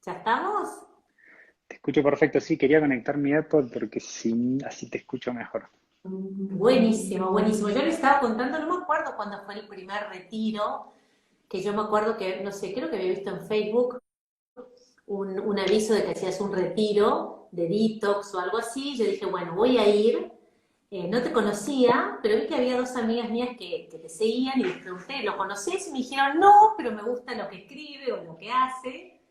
¿Ya estamos? Te escucho perfecto, sí, quería conectar mi AirPod porque así te escucho mejor. Buenísimo, buenísimo. Yo le estaba contando, no me acuerdo cuándo fue el primer retiro, que yo me acuerdo que, no sé, creo que había visto en Facebook un aviso de que hacías un retiro de detox o algo así. Yo dije, bueno, voy a ir. No te conocía, pero vi que había dos amigas mías que te seguían y les pregunté, ¿lo conoces? Y me dijeron, no, pero me gusta lo que escribe o lo que hace.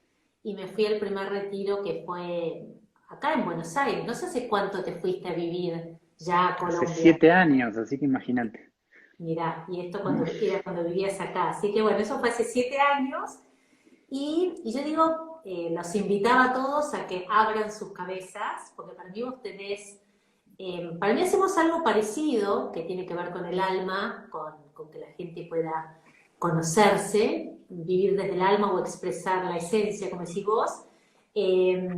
Y me fui al primer retiro que fue acá en Buenos Aires. No sé hace cuánto te fuiste a vivir ya a Hace Colombia. 7 años, así que imagínate. Mirá, y esto cuando Uf, era cuando vivías acá. Así que bueno, eso fue hace 7 años. Y yo digo, los invitaba a todos a que abran sus cabezas, porque para mí vos tenés, para mí hacemos algo parecido, que tiene que ver con el alma, con que la gente pueda conocerse, vivir desde el alma o expresar la esencia, como decís vos. Eh,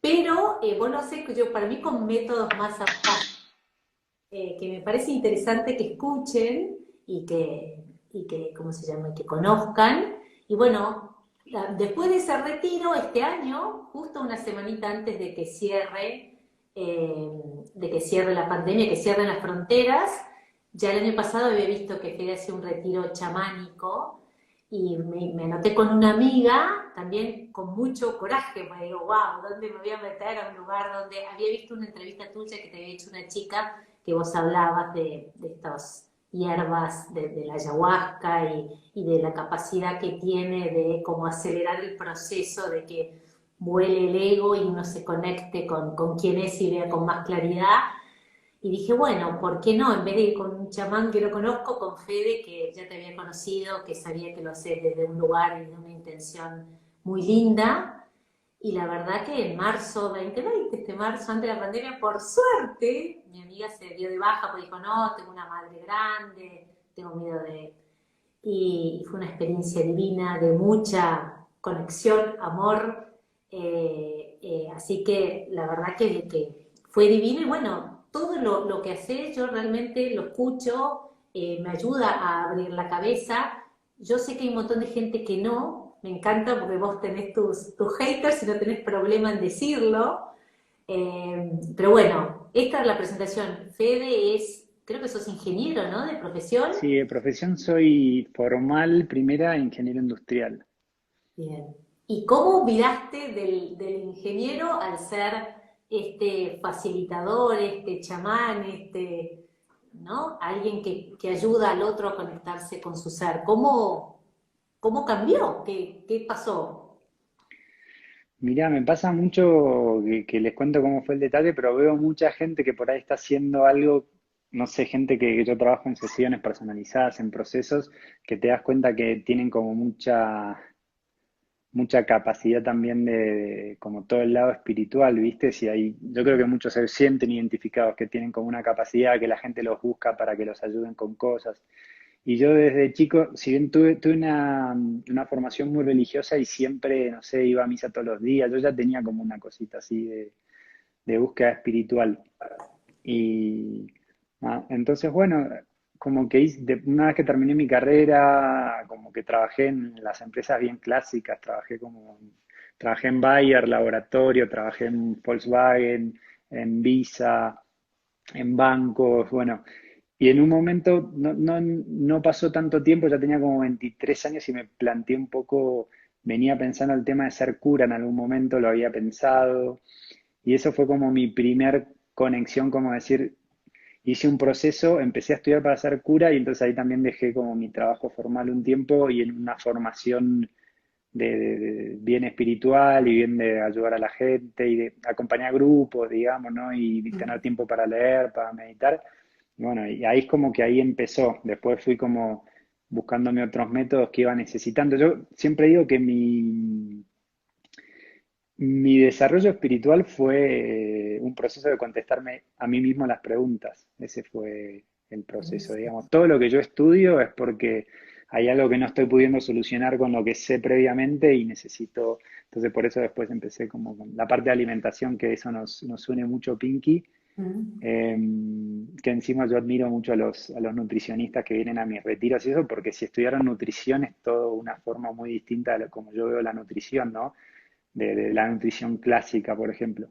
pero vos lo haces, yo, para mí, con métodos más que me parece interesante que escuchen y que, ¿cómo se llama? Y que conozcan. Y bueno, después de ese retiro, este año, justo una semanita antes eh, de que cierre la pandemia, que cierren las fronteras, ya el año pasado había visto que Fede hacía un retiro chamánico y me anoté con una amiga, también con mucho coraje, me digo, wow, ¿dónde me voy a meter a un lugar donde había visto una entrevista tuya que te había hecho una chica que vos hablabas de estas hierbas, de la ayahuasca y de la capacidad que tiene de como acelerar el proceso de que vuele el ego y uno se conecte con quién es y vea con más claridad. Y dije, bueno, ¿por qué no? En vez de ir con un chamán que no conozco, con Fede, que ya te había conocido, que sabía que lo hacés desde un lugar y de una intención muy linda. Y la verdad que en marzo 2020, este marzo, antes de la pandemia, por suerte, mi amiga se dio de baja porque dijo, no, tengo una madre grande, tengo miedo de... Y fue una experiencia divina de mucha conexión, amor. Así que la verdad que fue divino y bueno, todo lo que haces yo realmente lo escucho, me ayuda a abrir la cabeza. Yo sé que hay un montón de gente que no, me encanta porque vos tenés tus haters y no tenés problema en decirlo. Pero bueno, esta es la presentación. Fede es, creo que sos ingeniero, ¿no? De profesión. sí, de profesión soy formal, primera ingeniero industrial. Bien. ¿Y cómo viraste del ingeniero al ser este facilitador, este chamán, ¿no? Alguien que ayuda al otro a conectarse con su ser? ¿Cómo cambió? ¿Qué pasó? Mirá, me pasa mucho que les cuento cómo fue el detalle, pero veo mucha gente que por ahí está haciendo algo, no sé, gente que yo trabajo en sesiones personalizadas, en procesos, que te das cuenta que tienen como mucha capacidad también de, como todo el lado espiritual, ¿viste? Si hay, yo creo que muchos se sienten identificados, que tienen como una capacidad, que la gente los busca para que los ayuden con cosas. Y yo desde chico, si bien tuve una formación muy religiosa y siempre, no sé, iba a misa todos los días, yo ya tenía como una cosita así de búsqueda espiritual. Y entonces, bueno, como que una vez que terminé mi carrera, como que trabajé en las empresas bien clásicas, trabajé en Bayer, laboratorio, trabajé en Volkswagen, en Visa, en bancos, bueno, y en un momento no pasó tanto tiempo, ya tenía como 23 años y me planteé un poco, venía pensando el tema de ser cura en algún momento, lo había pensado, y eso fue como mi primer conexión, como decir, hice un proceso, empecé a estudiar para ser cura y entonces ahí también dejé como mi trabajo formal un tiempo y en una formación de bien espiritual y bien de ayudar a la gente y de acompañar grupos, digamos, ¿no? Y tener tiempo para leer, para meditar. Y bueno, y ahí es como que ahí empezó. Después fui como buscándome otros métodos que iba necesitando. Yo siempre digo que mi desarrollo espiritual fue un proceso de contestarme a mí mismo las preguntas. Ese fue el proceso, digamos. Todo lo que yo estudio es porque hay algo que no estoy pudiendo solucionar con lo que sé previamente y necesito. Entonces, por eso después empecé como con la parte de alimentación, que eso nos une mucho, Pinky. Mm. eh, que encima yo admiro mucho a los nutricionistas que vienen a mis retiros y eso, porque si estudiaron nutrición es todo una forma muy distinta de como yo veo la nutrición, ¿no? de la nutrición clásica, por ejemplo.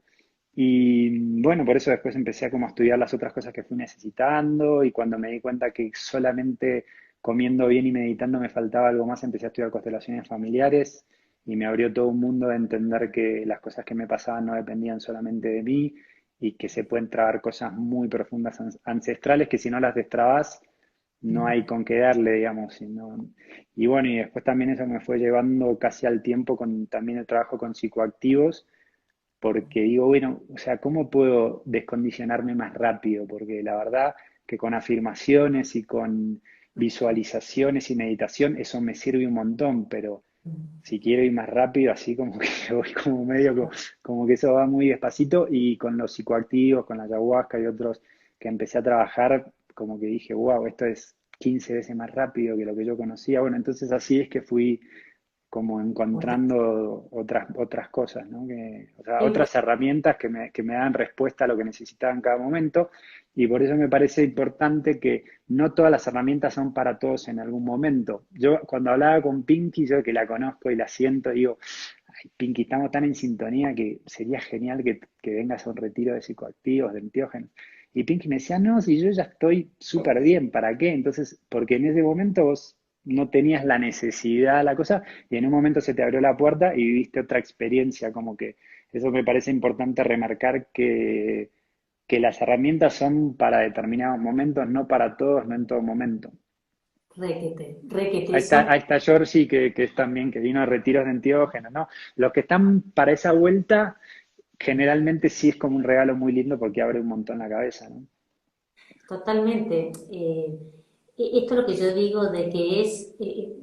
Y bueno, por eso después empecé a como a estudiar las otras cosas que fui necesitando y cuando me di cuenta que solamente comiendo bien y meditando me faltaba algo más, empecé a estudiar constelaciones familiares y me abrió todo un mundo de entender que las cosas que me pasaban no dependían solamente de mí y que se pueden trabar cosas muy profundas ancestrales que si no las destrabas no hay con qué darle, digamos. Y bueno, y después también eso me fue llevando casi al tiempo con también el trabajo con psicoactivos porque digo, bueno, o sea, ¿cómo puedo descondicionarme más rápido? Porque la verdad que con afirmaciones y con visualizaciones y meditación, eso me sirve un montón, pero si quiero ir más rápido, así como que voy como medio, como que eso va muy despacito y con los psicoactivos, con la ayahuasca y otros que empecé a trabajar, como que dije, wow, esto es 15 veces más rápido que lo que yo conocía. Bueno, entonces así es que fui como encontrando otras cosas, ¿no? O sea, Qué otras herramientas que me dan respuesta a lo que necesitaba en cada momento. Y por eso me parece importante que no todas las herramientas son para todos en algún momento. Yo cuando hablaba con Pinky, yo que la conozco y la siento, digo, ay, Pinky, estamos tan en sintonía que sería genial que vengas a un retiro de psicoactivos, de enteógenos. Y Pinky me decía, no, si yo ya estoy súper bien, ¿para qué? Entonces, porque en ese momento vos no tenías la necesidad, la cosa, y en un momento se te abrió la puerta y viviste otra experiencia, como que eso me parece importante remarcar que las herramientas son para determinados momentos, no para todos, no en todo momento. requete, requete. Son Ahí está Georgie, que es también, que vino a retiros de enteógenos, ¿no? Los que están para esa vuelta, generalmente sí es como un regalo muy lindo porque abre un montón la cabeza, ¿no? totalmente. Esto es lo que yo digo de que es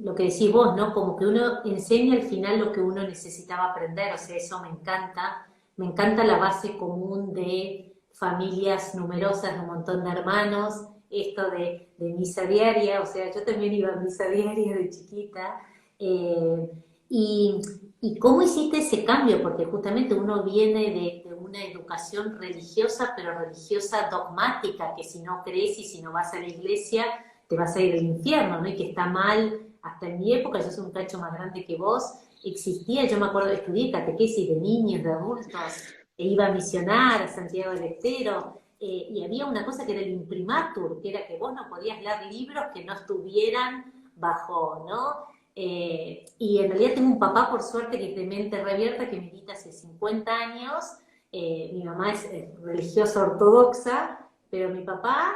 lo que decís vos, ¿no? Como que uno enseña al final lo que uno necesitaba aprender, o sea, eso me encanta. Me encanta la base común de familias numerosas, de un montón de hermanos, esto de misa diaria, o sea, yo también iba a misa diaria de chiquita. eh, y, ¿Y cómo hiciste ese cambio? Porque justamente uno viene de una educación religiosa, pero religiosa dogmática, que si no crees y si no vas a la iglesia, te vas a ir al infierno, ¿no? Y que está mal, hasta en mi época, yo soy un cacho más grande que vos, existía, yo me acuerdo de estudiar catequesis de niños, de adultos, e iba a misionar a Santiago del Estero, y había una cosa que era el imprimatur, que era que vos no podías leer libros que no estuvieran bajo, ¿no? Y en realidad tengo un papá, por suerte, que es de mente reabierta, que milita hace 50 años. Mi mamá es religiosa ortodoxa, pero mi papá,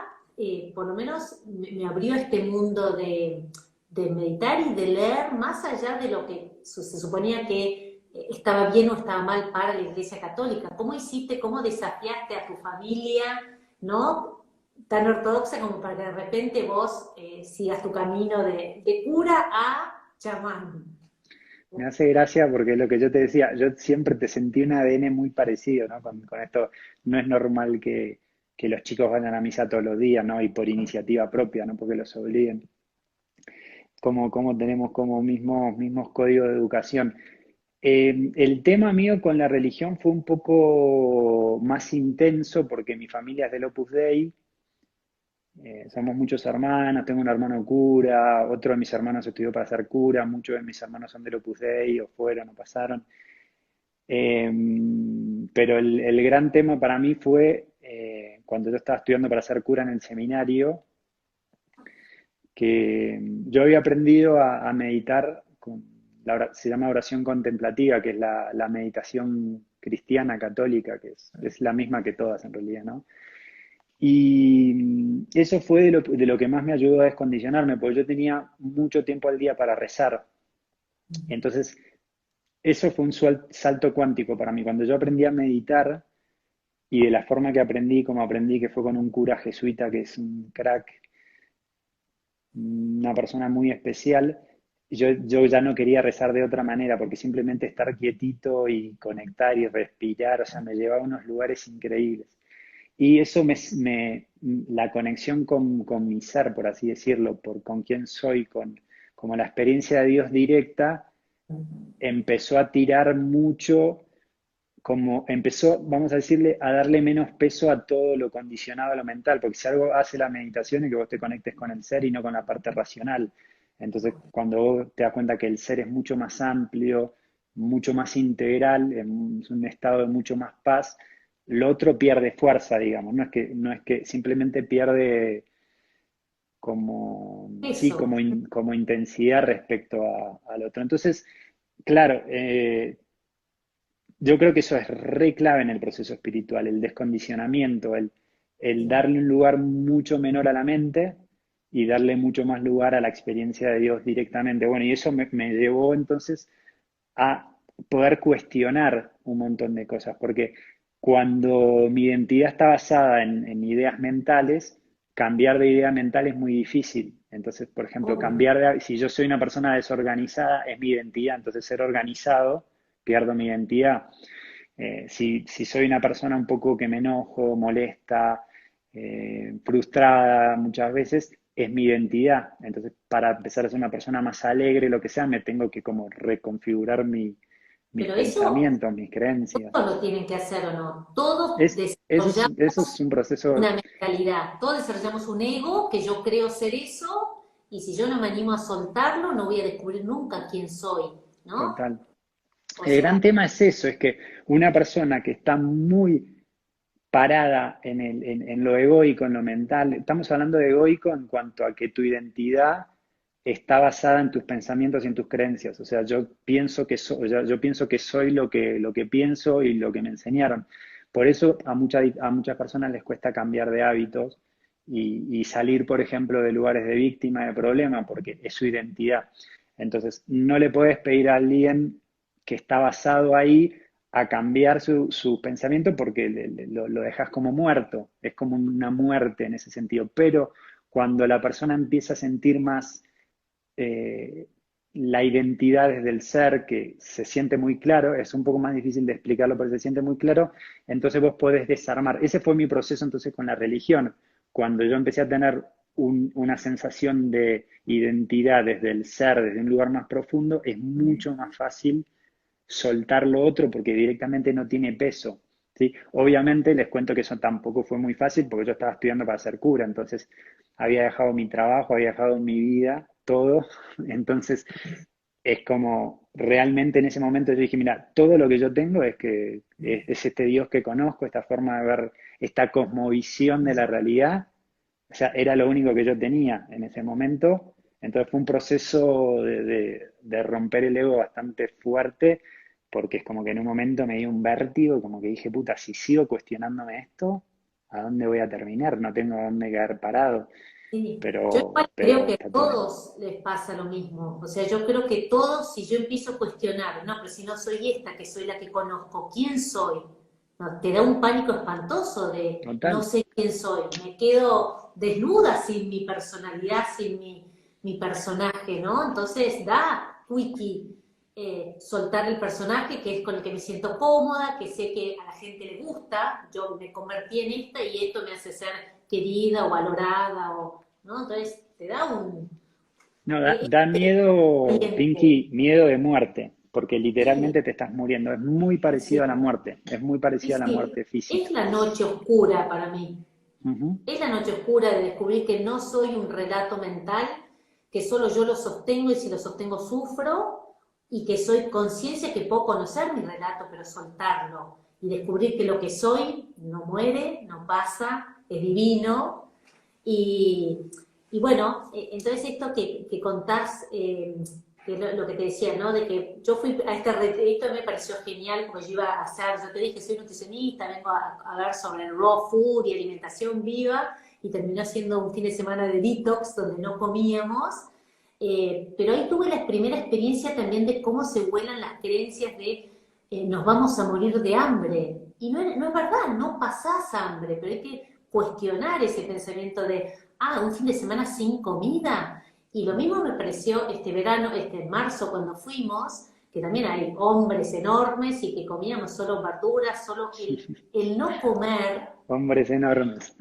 por lo menos, me abrió este mundo de meditar y de leer más allá de lo que se suponía que estaba bien o estaba mal para la Iglesia Católica. ¿Cómo hiciste, cómo desafiaste a tu familia, ¿no? Tan ortodoxa como para que de repente vos sigas tu camino de cura a chamán. Me hace gracia porque lo que yo te decía, yo siempre te sentí un ADN muy parecido, ¿no? Con esto no es normal que los chicos vayan a misa todos los días, ¿no? Y por iniciativa propia, no porque los obliguen. Como tenemos como mismos códigos de educación. El tema mío con la religión fue un poco más intenso porque mi familia es del Opus Dei, somos muchos hermanos, tengo un hermano cura, otro de mis hermanos estudió para ser cura, muchos de mis hermanos son del Opus Dei o fueron o pasaron. Eh, pero el gran tema para mí fue cuando yo estaba estudiando para ser cura en el seminario, que yo había aprendido a meditar con se llama oración contemplativa, que es la meditación cristiana católica, que es la misma que todas en realidad, ¿no? Y eso fue de lo que más me ayudó a descondicionarme, porque yo tenía mucho tiempo al día para rezar. Entonces, eso fue un salto cuántico para mí. Cuando yo aprendí a meditar, y de la forma que aprendí, como aprendí, que fue con un cura jesuita que es un crack, una persona muy especial, yo ya no quería rezar de otra manera, porque simplemente estar quietito y conectar y respirar, o sea, me llevaba a unos lugares increíbles. Y eso la conexión con mi ser, por así decirlo, con quién soy, como la experiencia de Dios directa, empezó a tirar mucho, como empezó, vamos a decirle, a darle menos peso a todo lo condicionado a lo mental, porque si algo hace la meditación es que vos te conectes con el ser y no con la parte racional. Entonces, cuando vos te das cuenta que el ser es mucho más amplio, mucho más integral, es un estado de mucho más paz, lo otro pierde fuerza, digamos, no es que simplemente pierde como, sí, Eso. como intensidad respecto al otro. Entonces, claro, yo creo que eso es re clave en el proceso espiritual, el descondicionamiento, el Sí. darle un lugar mucho menor a la mente y darle mucho más lugar a la experiencia de Dios directamente. Bueno, y eso me llevó entonces a poder cuestionar un montón de cosas, porque cuando mi identidad está basada en ideas mentales, cambiar de idea mental es muy difícil. Entonces, por ejemplo, Obvio. si yo soy una persona desorganizada, es mi identidad, entonces ser organizado, pierdo mi identidad. Si soy una persona un poco que me enojo, molesta, frustrada muchas veces, es mi identidad. Entonces, para empezar a ser una persona más alegre, lo que sea, me tengo que como reconfigurar mis Pero eso pensamientos, mis creencias. todos lo tienen que hacer o no. Todos Eso es desarrollamos un proceso una mentalidad, todos desarrollamos un ego que yo creo ser eso, y si yo no me animo a soltarlo, no voy a descubrir nunca quién soy, ¿no? total. O El gran sea, tema es eso, es que una persona que está muy parada en lo egoico, en lo mental. Estamos hablando de egoico en cuanto a que tu identidad está basada en tus pensamientos y en tus creencias. O sea, yo pienso que soy lo que pienso y lo que me enseñaron. Por eso a muchas personas les cuesta cambiar de hábitos y salir, por ejemplo, de lugares de víctima, de problema, porque es su identidad. Entonces, no le puedes pedir a alguien que está basado ahí a cambiar su pensamiento porque lo dejas como muerto, es como una muerte en ese sentido. Pero cuando la persona empieza a sentir más eh, la identidad desde el ser, que se siente muy claro, es un poco más difícil de explicarlo, pero se siente muy claro, entonces vos podés desarmar. Ese fue mi proceso entonces con la religión. Cuando yo empecé a tener una sensación de identidad desde el ser, desde un lugar más profundo, es mucho más fácil soltar lo otro porque directamente no tiene peso. ¿Sí? Obviamente les cuento que eso tampoco fue muy fácil porque yo estaba estudiando para ser cura, entonces había dejado mi trabajo, había dejado mi vida, todo. Entonces es como realmente en ese momento yo dije, mira, todo lo que yo tengo es este Dios que conozco, esta forma de ver, esta cosmovisión de la realidad. O sea, era lo único que yo tenía en ese momento. Entonces fue un proceso de romper el ego bastante fuerte, porque es como que en un momento me dio un vértigo, como que dije, puta, si sigo cuestionándome esto, ¿a dónde voy a terminar? No tengo a dónde caer parado. sí. Yo igual creo Pero que está a todo bien. todos les pasa lo mismo. O sea, yo creo que todos, si yo empiezo a cuestionar, no, pero si no soy esta, que soy la que conozco, ¿quién soy? No, te da un pánico espantoso de no Total. sé quién soy. Me quedo desnuda sin mi personalidad, sin mi personaje, ¿no? Entonces da wiki soltar el personaje que es con el que me siento cómoda, que sé que a la gente le gusta, yo me convertí en esta y esto me hace ser querida o valorada, o, ¿no? Entonces te da un... No, da, Es da miedo, valiente. Pinky, miedo de muerte, porque Sí, literalmente te estás muriendo. Es muy parecido a la sí, muerte, es muy sí, parecido a la sí. muerte Es física. la noche oscura para mí. Ujú. Es la noche oscura de descubrir que no soy un relato mental, que solo yo lo sostengo y si lo sostengo sufro, y que soy conciencia que puedo conocer mi relato, pero soltarlo y descubrir que lo que soy no muere, no pasa, es divino. Y, y bueno, entonces esto que contás, que lo que te decía, ¿no? De que yo fui a este retiro, me pareció genial, porque yo iba a hacer, yo te dije, soy nutricionista, vengo a ver sobre el raw food y alimentación viva, y terminó siendo un fin de semana de detox donde no comíamos. Pero ahí tuve la primera experiencia también de cómo se vuelan las creencias de nos vamos a morir de hambre. Y no es verdad, no pasás hambre, pero hay que cuestionar ese pensamiento de, un fin de semana sin comida. Y lo mismo me pareció este verano, este marzo cuando fuimos, que también hay hombres enormes y que comíamos solo verduras, solo el no comer. Hombres enormes.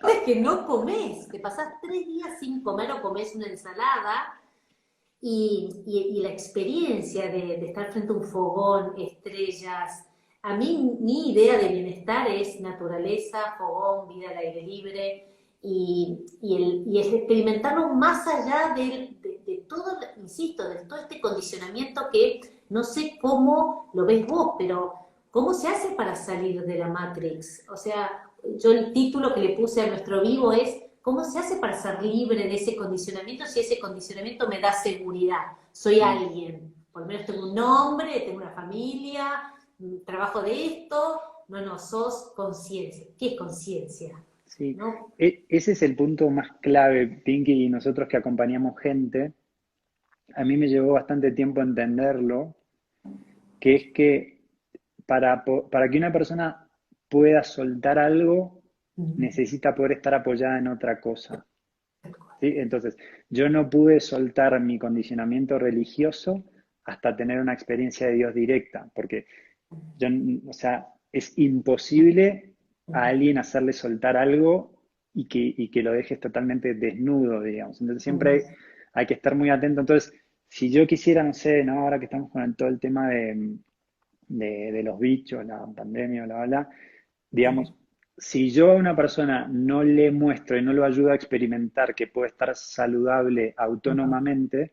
Es que no comes, te pasás 3 días sin comer o comes una ensalada y la experiencia de estar frente a un fogón, estrellas. A mí mi idea de bienestar es naturaleza, fogón, vida al aire libre y es experimentarlo más allá de todo, insisto, de todo este condicionamiento que no sé cómo lo ves vos, pero ¿cómo se hace para salir de la Matrix? O sea, yo el título que le puse a nuestro vivo es ¿cómo se hace para ser libre de ese condicionamiento si ese condicionamiento me da seguridad? Soy Mm. alguien, por lo menos tengo un nombre, tengo una familia, trabajo de esto. No, no, sos conciencia. ¿Qué es conciencia? Sí, ¿No? ese es el punto más clave, Pinky, y nosotros que acompañamos gente, a mí me llevó bastante tiempo entenderlo, que es que para que una persona pueda soltar algo, Mm. necesita poder estar apoyada en otra cosa. ¿Sí? Entonces, yo no pude soltar mi condicionamiento religioso hasta tener una experiencia de Dios directa, porque yo, o sea, es imposible a alguien hacerle soltar algo y que lo dejes totalmente desnudo, digamos. Entonces, siempre hay que estar muy atento. Entonces, si yo quisiera, no sé, ¿no? Ahora que estamos con todo el tema de los bichos, la pandemia, bla, bla, bla, digamos, si yo a una persona no le muestro y no lo ayudo a experimentar que puede estar saludable autónomamente,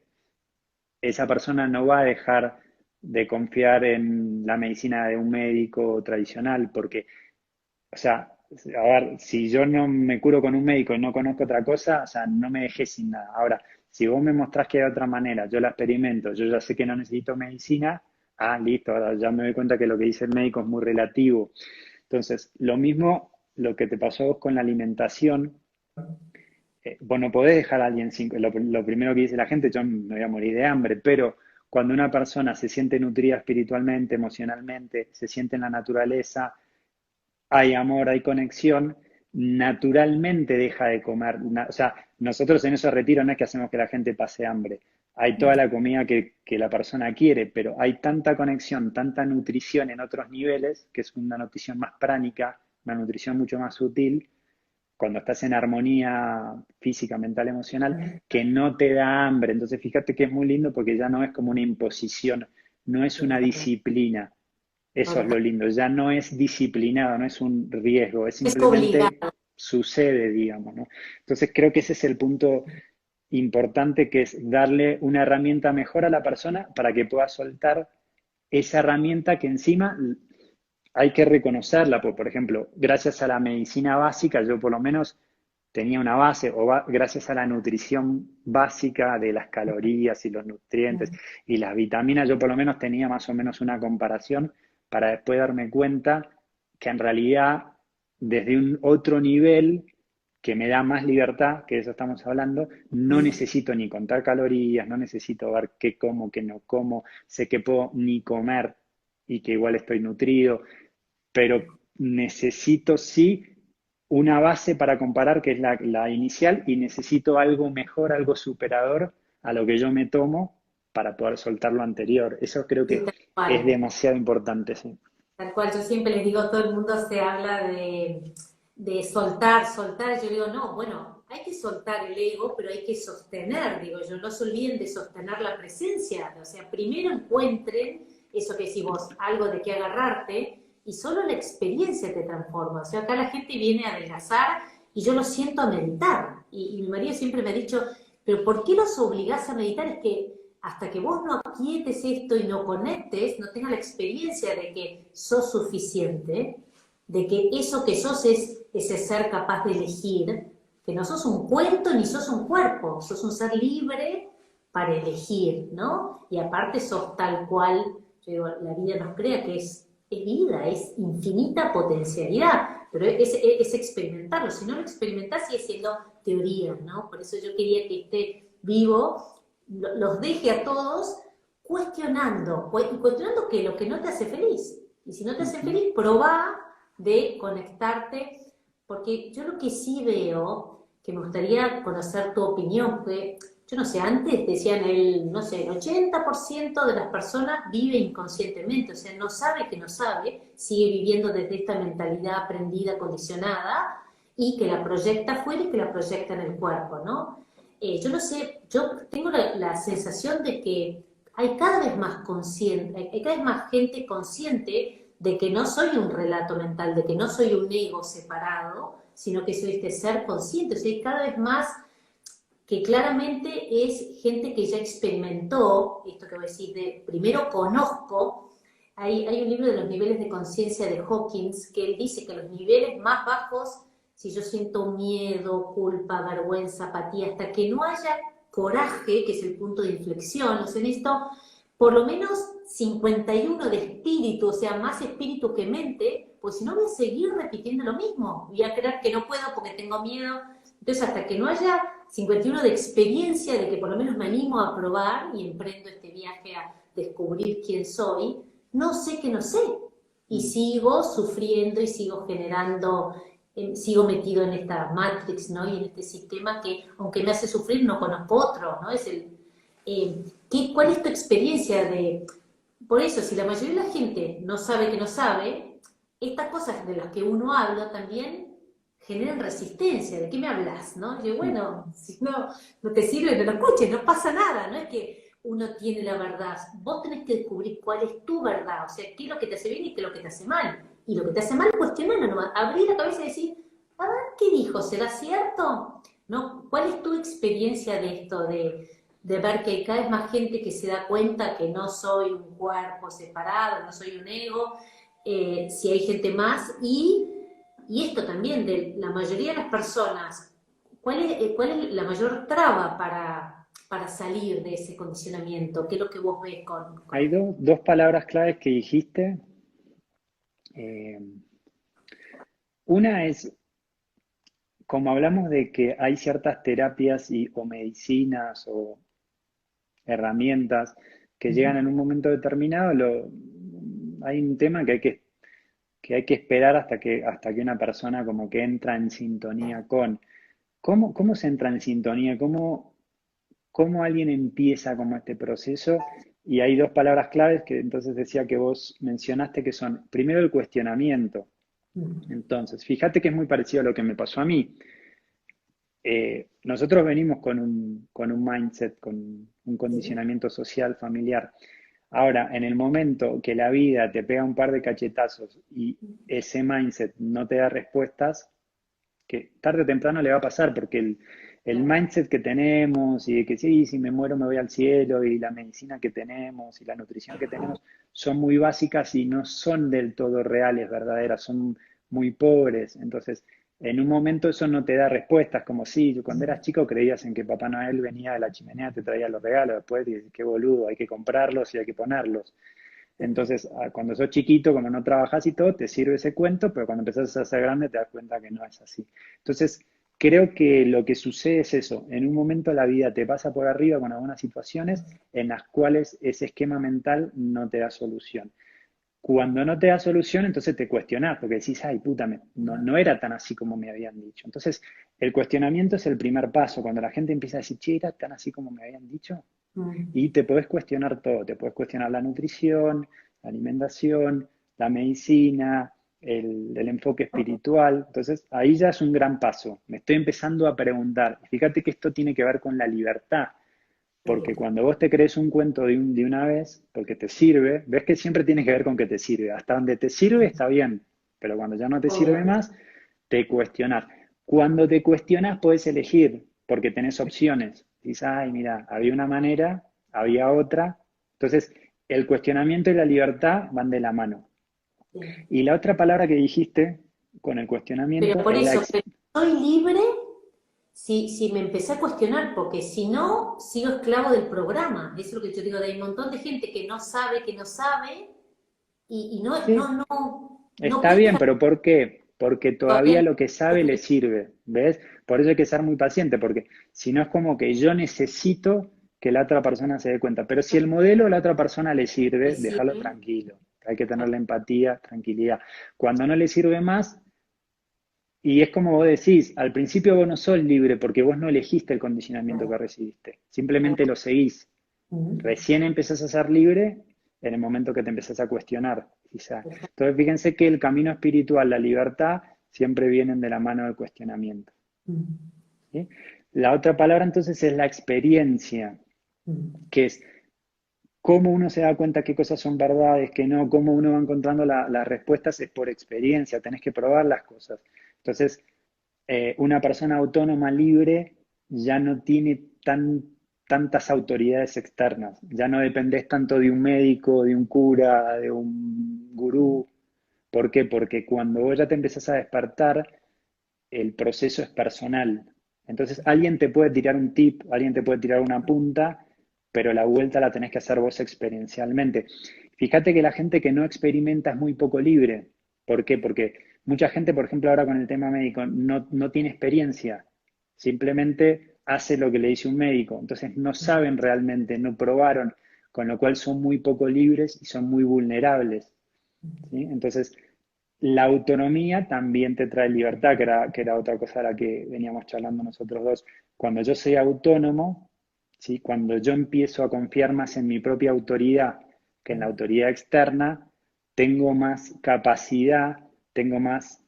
esa persona no va a dejar de confiar en la medicina de un médico tradicional, porque, o sea, a ver, si yo no me curo con un médico y no conozco otra cosa, o sea, no me dejé sin nada. Ahora, si vos me mostrás que hay otra manera, yo la experimento, yo ya sé que no necesito medicina, listo, ahora ya me doy cuenta que lo que dice el médico es muy relativo. Entonces, lo mismo, lo que te pasó a vos con la alimentación, vos no podés dejar a alguien sin... Lo primero que dice la gente, yo me voy a morir de hambre, pero cuando una persona se siente nutrida espiritualmente, emocionalmente, se siente en la naturaleza, hay amor, hay conexión, naturalmente deja de comer. O sea, nosotros en esos retiros no es que hacemos que la gente pase hambre. Hay toda la comida que la persona quiere, pero hay tanta conexión, tanta nutrición en otros niveles, que es una nutrición más pránica, una nutrición mucho más sutil, cuando estás en armonía física, mental, emocional, que no te da hambre. Entonces, fíjate que es muy lindo porque ya no es como una imposición, no es una disciplina. Eso es lo Total. lindo, ya no es disciplinado, no es un riesgo, es Es simplemente obligado. sucede, digamos, ¿no? Entonces creo que ese es el punto importante, que es darle una herramienta mejor a la persona para que pueda soltar esa herramienta que encima hay que reconocerla. Por ejemplo, gracias a la medicina básica, yo por lo menos tenía una base, gracias a la nutrición básica de las calorías y los nutrientes y las vitaminas, yo por lo menos tenía más o menos una comparación para después darme cuenta que en realidad desde un otro nivel que me da más libertad, que de eso estamos hablando, no necesito ni contar calorías, no necesito ver qué como, qué no como, sé que puedo ni comer y que igual estoy nutrido, pero necesito sí una base para comparar, que es la inicial, y necesito algo mejor, algo superador a lo que yo me tomo para poder soltar lo anterior. Eso creo Sí, que tal es cual. demasiado importante, sí. Tal cual, yo siempre les digo, todo el mundo se habla de soltar, soltar. Yo digo, no, bueno, hay que soltar el ego, pero hay que sostener, digo yo, no se olviden de sostener la presencia. O sea, primero encuentren eso que decís vos, algo de qué agarrarte, y solo la experiencia te transforma. O sea, acá la gente viene a adelgazar y yo lo siento a meditar. Y mi marido siempre me ha dicho, pero ¿por qué los obligás a meditar? Es que hasta que vos no aquietes esto y no conectes, no tengas la experiencia de que sos suficiente, de que eso que sos es ese ser capaz de elegir, que no sos un cuento ni sos un cuerpo, sos un ser libre para elegir, ¿no? Y aparte sos tal cual, yo digo, la vida nos crea que es vida, es infinita potencialidad, pero es experimentarlo. Si no lo experimentás sigue siendo teoría, ¿no? Por eso yo quería que esté vivo, los deje a todos cuestionando, y cuestionando que lo que no te hace feliz. Y si no te hace Ujú. feliz, probá de conectarte, porque yo lo que sí veo, que me gustaría conocer tu opinión, porque yo no sé, antes decían no sé, el 80% de las personas vive inconscientemente, o sea, no sabe que no sabe, sigue viviendo desde esta mentalidad aprendida, condicionada, y que la proyecta afuera y que la proyecta en el cuerpo, ¿no? Yo no sé, yo tengo la sensación de que hay cada vez más consciente, hay cada vez más gente consciente de que no soy un relato mental, de que no soy un ego separado, sino que soy este ser consciente. O sea, hay cada vez más que claramente es gente que ya experimentó, esto que voy a decir, de primero conozco, hay un libro de los niveles de conciencia de Hawkins, que él dice que los niveles más bajos, si yo siento miedo, culpa, vergüenza, apatía, hasta que no haya coraje, que es el punto de inflexión, o sea, necesito por lo menos 51 de espíritu, o sea, más espíritu que mente, pues si no voy a seguir repitiendo lo mismo, voy a creer que no puedo porque tengo miedo. Entonces, hasta que no haya 51 de experiencia, de que por lo menos me animo a probar y emprendo este viaje a descubrir quién soy, no sé que no sé. Y sigo sufriendo y sigo generando, sigo metido en esta matrix, ¿no? Y en este sistema que, aunque me hace sufrir, no conozco otro, ¿no? Es el, ¿cuál es tu experiencia de...? Por eso, si la mayoría de la gente no sabe que no sabe, estas cosas de las que uno habla también generan resistencia. ¿De qué me hablas? ¿No? Yo, bueno, si no te sirve, no lo escuches, no pasa nada, no es que uno tiene la verdad. Vos tenés que descubrir cuál es tu verdad, o sea, qué es lo que te hace bien y qué es lo que te hace mal. Y lo que te hace mal, cuestionarlo nomás, abrir la cabeza y decir, a ver, ¿qué dijo? ¿Será cierto? ¿No? ¿Cuál es tu experiencia de esto, de ver que hay cada vez más gente que se da cuenta que no soy un cuerpo separado, no soy un ego, si hay gente más, y esto también, de la mayoría de las personas, cuál es la mayor traba para salir de ese condicionamiento? ¿Qué es lo que vos ves Hay dos palabras claves que dijiste. Eh, una es, como hablamos de que hay ciertas terapias o medicinas o herramientas que llegan en un momento determinado, hay un tema que hay que esperar hasta que una persona como que entra en sintonía con. ¿Cómo se entra en sintonía? ¿Cómo alguien empieza como este proceso? Y hay dos palabras claves que entonces decía que vos mencionaste que son, primero el cuestionamiento. Entonces, fíjate que es muy parecido a lo que me pasó a mí. Nosotros venimos con un mindset, con un condicionamiento social, familiar. Ahora, en el momento que la vida te pega un par de cachetazos y ese mindset no te da respuestas, que tarde o temprano le va a pasar, porque el mindset que tenemos y de que sí, si me muero me voy al cielo y la medicina que tenemos y la nutrición que tenemos son muy básicas y no son del todo reales, verdaderas, son muy pobres. Entonces, en un momento eso no te da respuestas, como si cuando eras chico creías en que Papá Noel venía de la chimenea, te traía los regalos, después dices, qué boludo, hay que comprarlos y hay que ponerlos. Entonces, cuando sos chiquito, como no trabajas y todo, te sirve ese cuento, pero cuando empezás a ser grande te das cuenta que no es así. Entonces, creo que lo que sucede es eso. En un momento la vida te pasa por arriba con algunas situaciones en las cuales ese esquema mental no te da solución. Cuando no te da solución, entonces te cuestionás, porque decís, ay, puta, no era tan así como me habían dicho. Entonces, el cuestionamiento es el primer paso. Cuando la gente empieza a decir, che, ¿era tan así como me habían dicho? Y te podés cuestionar todo, te podés cuestionar la nutrición, la alimentación, la medicina, el enfoque espiritual. Entonces, ahí ya es un gran paso. Me estoy empezando a preguntar. Fíjate que esto tiene que ver con la libertad, porque cuando vos te crees un cuento de una vez, porque te sirve, ves que siempre tiene que ver con que te sirve. Hasta donde te sirve está bien, pero cuando ya no te sirve más, te cuestionas. Cuando te cuestionas, puedes elegir, porque tenés opciones. Dices, ay, mira, había una manera, había otra. Entonces, el cuestionamiento y la libertad van de la mano. Y la otra palabra que dijiste con el Pero cuestionamiento por es eso, pero soy libre si me empecé a cuestionar, porque si no, sigo esclavo del programa. Eso es lo que yo digo, de hay un montón de gente que no sabe, y sí, no está bien, pesca pero ¿por qué? Porque todavía todavía. lo que sabe le sirve, ¿ves? Por eso hay que ser muy paciente, porque si no es como que yo necesito que la otra persona se dé cuenta. Pero si el modelo a la otra persona le sirve, déjalo Decir, tranquilo. Hay que tener la empatía, tranquilidad. Cuando no le sirve más, y es como vos decís, al principio vos no sos libre porque vos no elegiste el condicionamiento que recibiste, simplemente lo seguís. Recién empezás a ser libre en el momento que te empezás a cuestionar, quizá. Entonces, fíjense que el camino espiritual, la libertad, siempre vienen de la mano del cuestionamiento. ¿Sí? La otra palabra entonces es la experiencia, que es cómo uno se da cuenta qué cosas son verdades, qué no, cómo uno va encontrando las respuestas es por experiencia, tenés que probar las cosas. Entonces, una persona autónoma, libre, ya no tiene tantas autoridades externas, ya no dependés tanto de un médico, de un cura, de un gurú. ¿Por qué? Porque cuando vos ya te empezás a despertar, el proceso es personal. Entonces, alguien te puede tirar un tip, alguien te puede tirar una punta, pero la vuelta la tenés que hacer vos experiencialmente. Fíjate que la gente que no experimenta es muy poco libre. ¿Por qué? Porque mucha gente, por ejemplo, ahora con el tema médico, no tiene experiencia. Simplemente hace lo que le dice un médico. Entonces no saben realmente, no probaron, con lo cual son muy poco libres y son muy vulnerables. ¿Sí? Entonces, la autonomía también te trae libertad, que era otra cosa a la que veníamos charlando nosotros dos. Cuando yo soy autónomo, ¿sí? Cuando yo empiezo a confiar más en mi propia autoridad que en la autoridad externa, tengo más capacidad, tengo más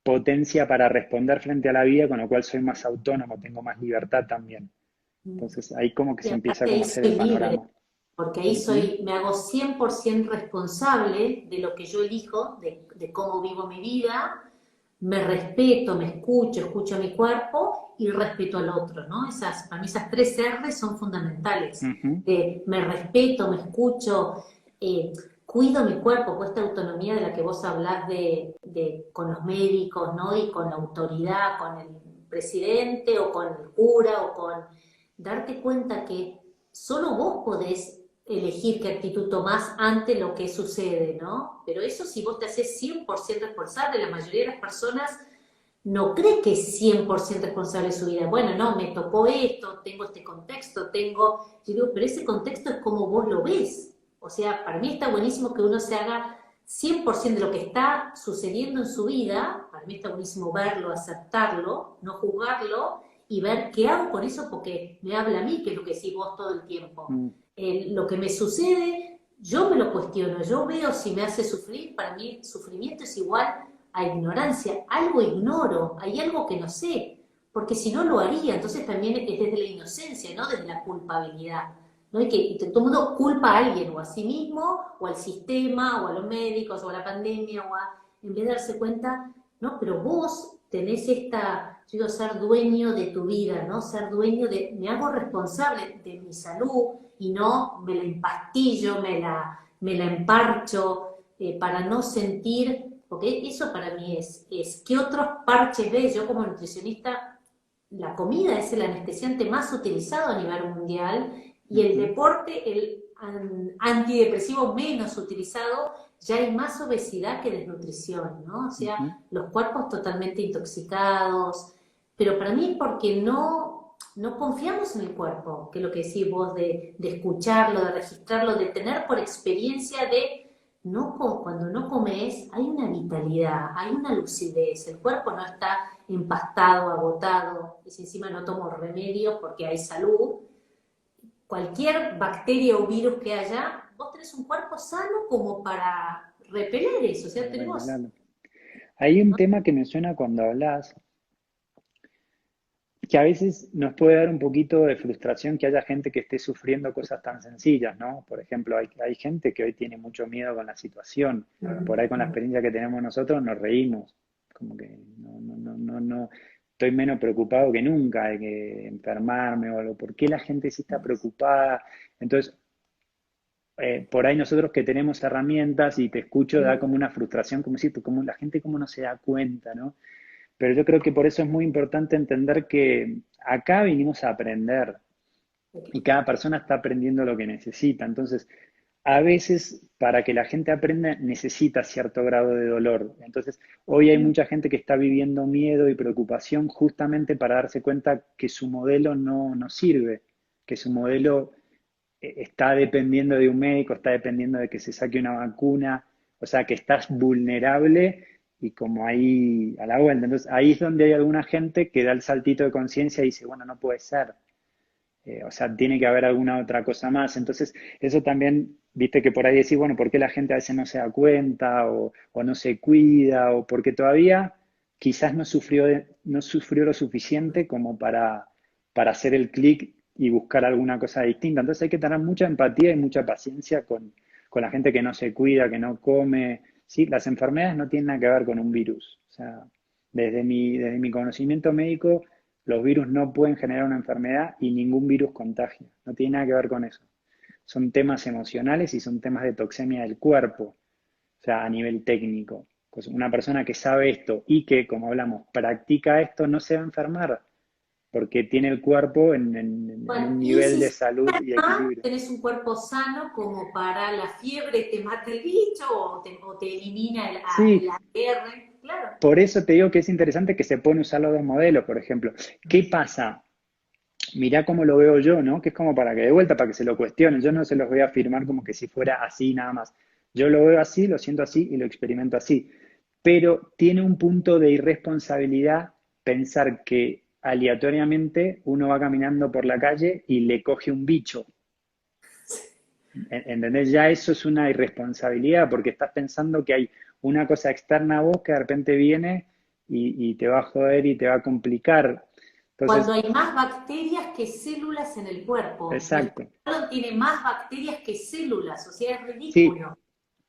potencia para responder frente a la vida, con lo cual soy más autónomo, tengo más libertad también. Entonces ahí como que Y se empieza aparte como ahí a hacer soy el libre, panorama. porque ahí Ujú, me hago 100% responsable de lo que yo elijo, de cómo vivo mi vida, me respeto, me escucho, escucho a mi cuerpo y respeto al otro, ¿no? Para mí esas tres R son fundamentales. ujú, Me respeto, me escucho, eh, cuido mi cuerpo, con esta autonomía de la que vos hablás con los médicos, ¿no? Y con la autoridad, con el presidente o con el cura o con darte cuenta que solo vos podés elegir qué actitud tomás ante lo que sucede, ¿no? Pero eso si vos te haces 100% responsable, la mayoría de las personas no cree que es 100% responsable de su vida. Bueno, no, me tocó esto, tengo este contexto, yo digo, pero ese contexto es como vos lo ves. O sea, para mí está buenísimo que uno se haga 100% de lo que está sucediendo en su vida, para mí está buenísimo verlo, aceptarlo, no juzgarlo y ver qué hago con eso porque me habla a mí, que es lo que decís vos todo el tiempo. mm, Lo que me sucede, yo me lo cuestiono, yo veo si me hace sufrir, para mí sufrimiento es igual a ignorancia, algo ignoro, hay algo que no sé, porque si no lo haría, entonces también es desde la inocencia, no desde la culpabilidad. ¿No? Todo el mundo culpa a alguien, o a sí mismo, o al sistema, o a los médicos, o a la pandemia, en vez de darse cuenta, ¿no? Pero vos tenés yo digo, ser dueño de tu vida, ¿no? Ser dueño me hago responsable de mi salud y no me la empastillo, me la emparcho para no sentir, porque eso para mí ¿qué otros parches ves? Yo como nutricionista, la comida es el anestesiante más utilizado a nivel mundial y el ujú, deporte, el antidepresivo menos utilizado, ya hay más obesidad que desnutrición, ¿no? O ujú. sea, los cuerpos totalmente intoxicados, pero para mí es porque no confiamos en el cuerpo, que es lo que decís vos, de escucharlo, de registrarlo, de tener por experiencia cuando no comes, hay una vitalidad, hay una lucidez, el cuerpo no está empastado, agotado, y si encima no tomo remedio porque hay salud, cualquier bacteria o virus que haya, vos tenés un cuerpo sano como para repeler eso, o sea, Para tenemos... regularlo. Hay un tema que me suena cuando hablas, que a veces nos puede dar un poquito de frustración que haya gente que esté sufriendo cosas tan sencillas, ¿no? Por ejemplo, hay gente que hoy tiene mucho miedo con la situación. Por ahí con la experiencia que tenemos nosotros nos reímos. Como que no, estoy menos preocupado que nunca de que enfermarme o algo. ¿Por qué la gente sí está preocupada? Entonces, por ahí nosotros que tenemos herramientas y te escucho da como una frustración, como si, pues, como la gente como no se da cuenta, ¿no? Pero yo creo que por eso es muy importante entender que acá vinimos a aprender y cada persona está aprendiendo lo que necesita. Entonces, a veces para que la gente aprenda necesita cierto grado de dolor. Entonces, hoy hay mucha gente que está viviendo miedo y preocupación justamente para darse cuenta que su modelo no sirve, que su modelo está dependiendo de un médico, está dependiendo de que se saque una vacuna, o sea, que estás vulnerable y como ahí a la vuelta. Entonces, ahí es donde hay alguna gente que da el saltito de conciencia y dice, bueno, no puede ser. O sea, tiene que haber alguna otra cosa más. Entonces, eso también, viste que por ahí decís, bueno, ¿por qué la gente a veces no se da cuenta o no se cuida? O porque todavía quizás no sufrió lo suficiente como para hacer el clic y buscar alguna cosa distinta. Entonces hay que tener mucha empatía y mucha paciencia con la gente que no se cuida, que no come. ¿Sí? Las enfermedades no tienen nada que ver con un virus. O sea, desde mi conocimiento médico, los virus no pueden generar una enfermedad y ningún virus contagia. No tiene nada que ver con eso. Son temas emocionales y son temas de toxemia del cuerpo, o sea, a nivel técnico. Pues una persona que sabe esto y que, como hablamos, practica esto, no se va a enfermar, porque tiene el cuerpo en Bueno, un y nivel si de sos salud y enferma, equilibrio. tenés un cuerpo sano como para la fiebre te mata el bicho o te elimina el Sí, AR, claro. por eso te digo que es interesante que se pueden usar los dos modelos, por ejemplo. ¿Qué pasa? Mirá cómo lo veo yo, ¿no? Que es como para que de vuelta, para que se lo cuestionen. Yo no se los voy a afirmar como que si fuera así nada más. Yo lo veo así, lo siento así y lo experimento así. Pero tiene un punto de irresponsabilidad pensar que aleatoriamente uno va caminando por la calle y le coge un bicho. ¿Entendés? Ya eso es una irresponsabilidad porque estás pensando que hay una cosa externa a vos que de repente viene y te va a joder y te va a complicar. Cuando Entonces, hay más bacterias que células en el cuerpo. El exacto. colon tiene más bacterias que células, o sea, es Sí, ridículo.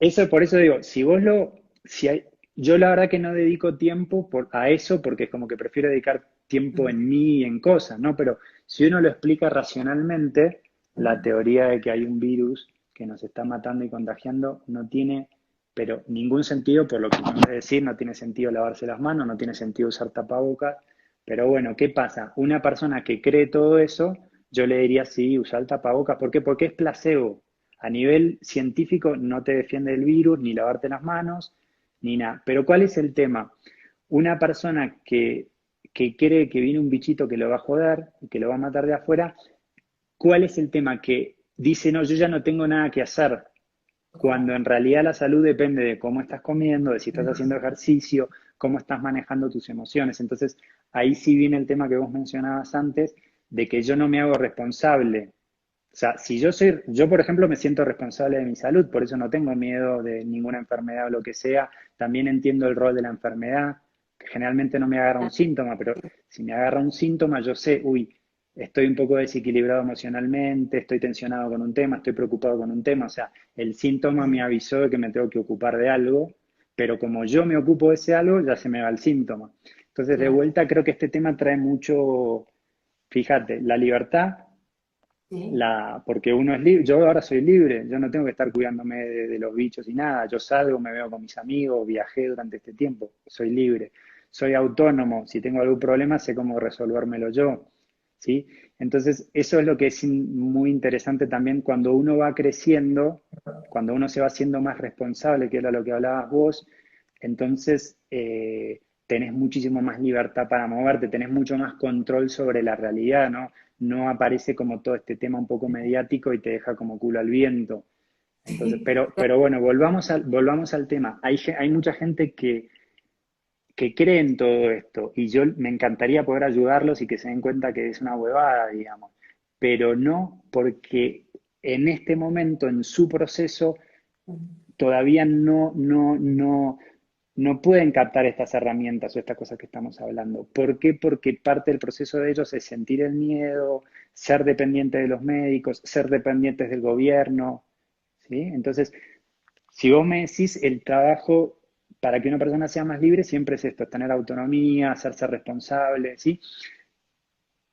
eso por eso digo, si vos lo, si hay, yo la verdad que no dedico tiempo a eso porque es como que prefiero dedicar tiempo en mí y en cosas, ¿no? Pero si uno lo explica racionalmente, la teoría de que hay un virus que nos está matando y contagiando no tiene, pero ningún sentido, por lo que acabas de decir, no tiene sentido lavarse las manos, no tiene sentido usar tapabocas, pero bueno, ¿qué pasa? Una persona que cree todo eso, yo le diría sí, usar el tapabocas, ¿por qué? Porque es placebo. A nivel científico no te defiende el virus, ni lavarte las manos, ni nada. Pero ¿cuál es el tema? Una persona que cree que viene un bichito que lo va a joder y que lo va a matar de afuera, ¿cuál es el tema? Que dice, no, yo ya no tengo nada que hacer, cuando en realidad la salud depende de cómo estás comiendo, de si estás haciendo ejercicio, cómo estás manejando tus emociones. Entonces, ahí sí viene el tema que vos mencionabas antes, de que yo no me hago responsable. O sea, si yo por ejemplo me siento responsable de mi salud, por eso no tengo miedo de ninguna enfermedad o lo que sea, también entiendo el rol de la enfermedad, que generalmente no me agarra un síntoma, pero si me agarra un síntoma, yo sé, uy, estoy un poco desequilibrado emocionalmente, estoy tensionado con un tema, estoy preocupado con un tema, o sea, el síntoma me avisó de que me tengo que ocupar de algo, pero como yo me ocupo de ese algo, ya se me va el síntoma. Entonces, de Claro. vuelta, creo que este tema trae mucho, fíjate, la libertad Sí. porque uno es libre, yo ahora soy libre, yo no tengo que estar cuidándome de los bichos y nada, yo salgo, me veo con mis amigos, viajé durante este tiempo, soy libre, soy autónomo, si tengo algún problema sé cómo resolvérmelo yo, ¿sí? Entonces, eso es lo que es muy interesante también cuando uno va creciendo, cuando uno se va haciendo más responsable, que era lo que hablabas vos, entonces tenés muchísimo más libertad para moverte, tenés mucho más control sobre la realidad, ¿no? No aparece como todo este tema un poco mediático y te deja como culo al viento. Entonces, pero bueno, volvamos al tema. Hay mucha gente que cree en todo esto y yo me encantaría poder ayudarlos y que se den cuenta que es una huevada, digamos, pero no porque en este momento, en su proceso, todavía no pueden captar estas herramientas o estas cosas que estamos hablando. ¿Por qué? Porque parte del proceso de ellos es sentir el miedo, ser dependiente de los médicos, ser dependientes del gobierno, ¿sí? Entonces, si vos me decís el trabajo para que una persona sea más libre, siempre es esto, tener autonomía, hacerse responsable, ¿sí?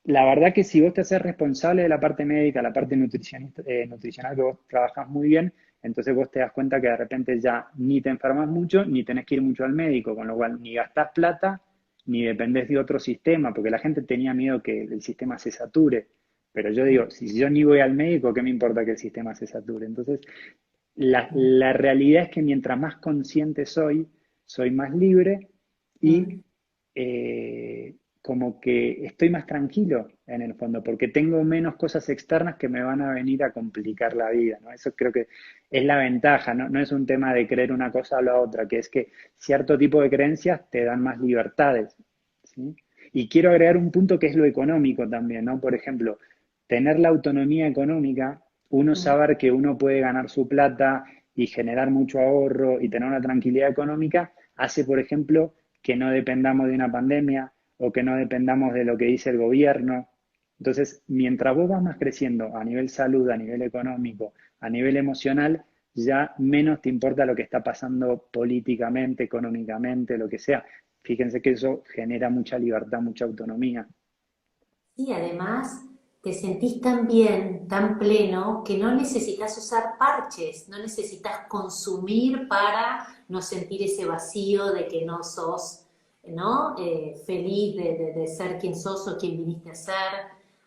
La verdad que si vos te haces responsable de la parte médica, la parte nutricional que vos trabajás muy bien, entonces vos te das cuenta que de repente ya ni te enfermas mucho, ni tenés que ir mucho al médico, con lo cual ni gastás plata, ni dependés de otro sistema, porque la gente tenía miedo que el sistema se sature. Pero yo digo, si yo ni voy al médico, ¿qué me importa que el sistema se sature? Entonces, la realidad es que mientras más consciente soy más libre y como que estoy más tranquilo en el fondo, porque tengo menos cosas externas que me van a venir a complicar la vida, ¿no? Eso creo que es la ventaja, ¿no? No es un tema de creer una cosa o la otra, que es que cierto tipo de creencias te dan más libertades, ¿sí? Y quiero agregar un punto que es lo económico también, ¿no? Por ejemplo, tener la autonomía económica, uno saber que uno puede ganar su plata y generar mucho ahorro y tener una tranquilidad económica, hace, por ejemplo, que no dependamos de una pandemia o que no dependamos de lo que dice el gobierno. Entonces, mientras vos vas más creciendo a nivel salud, a nivel económico, a nivel emocional, ya menos te importa lo que está pasando políticamente, económicamente, lo que sea. Fíjense que eso genera mucha libertad, mucha autonomía. Sí, además te sentís tan bien, tan pleno, que no necesitas usar parches, no necesitas consumir para no sentir ese vacío de que no sos, ¿no? Feliz de ser quien sos o quien viniste a ser.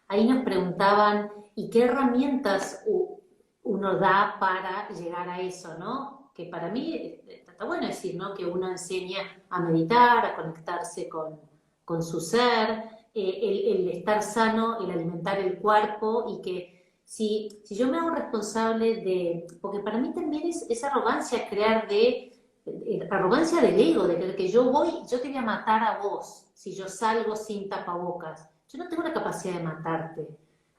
Ahí nos preguntaban, ¿y qué herramientas uno da para llegar a eso, ¿no? Que para mí está bueno decir, ¿no? Que uno enseña a meditar, a conectarse con su ser, el estar sano, el alimentar el cuerpo y que si yo me hago responsable de, porque para mí también es arrogancia crear arrogancia del ego, de creer que yo te voy a matar a vos si yo salgo sin tapabocas. Yo no tengo la capacidad de matarte.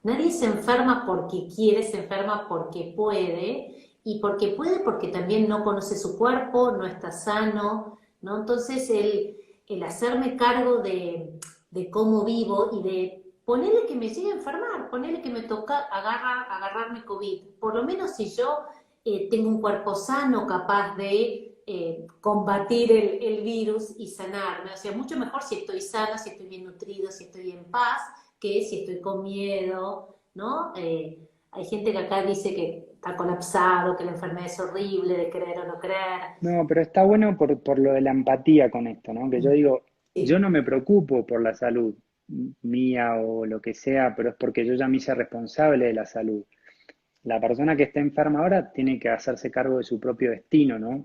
Nadie se enferma porque quiere, se enferma porque puede, y porque puede porque también no conoce su cuerpo, no está sano, ¿no? Entonces el hacerme cargo de cómo vivo y de ponerle que me llegue a enfermar, ponerle que me toca agarrarme COVID. Por lo menos si yo tengo un cuerpo sano, capaz de combatir el virus y sanarme. O sea, mucho mejor si estoy sana, si estoy bien nutrido, si estoy en paz, que si estoy con miedo, ¿no? Hay gente que acá dice que está colapsado, que la enfermedad es horrible, de creer o no creer. No, pero está bueno por lo de la empatía con esto, ¿no? Que yo digo, yo Sí, no me preocupo por la salud mía o lo que sea, pero es porque yo ya me hice responsable de la salud. La persona que está enferma ahora tiene que hacerse cargo de su propio destino, ¿no?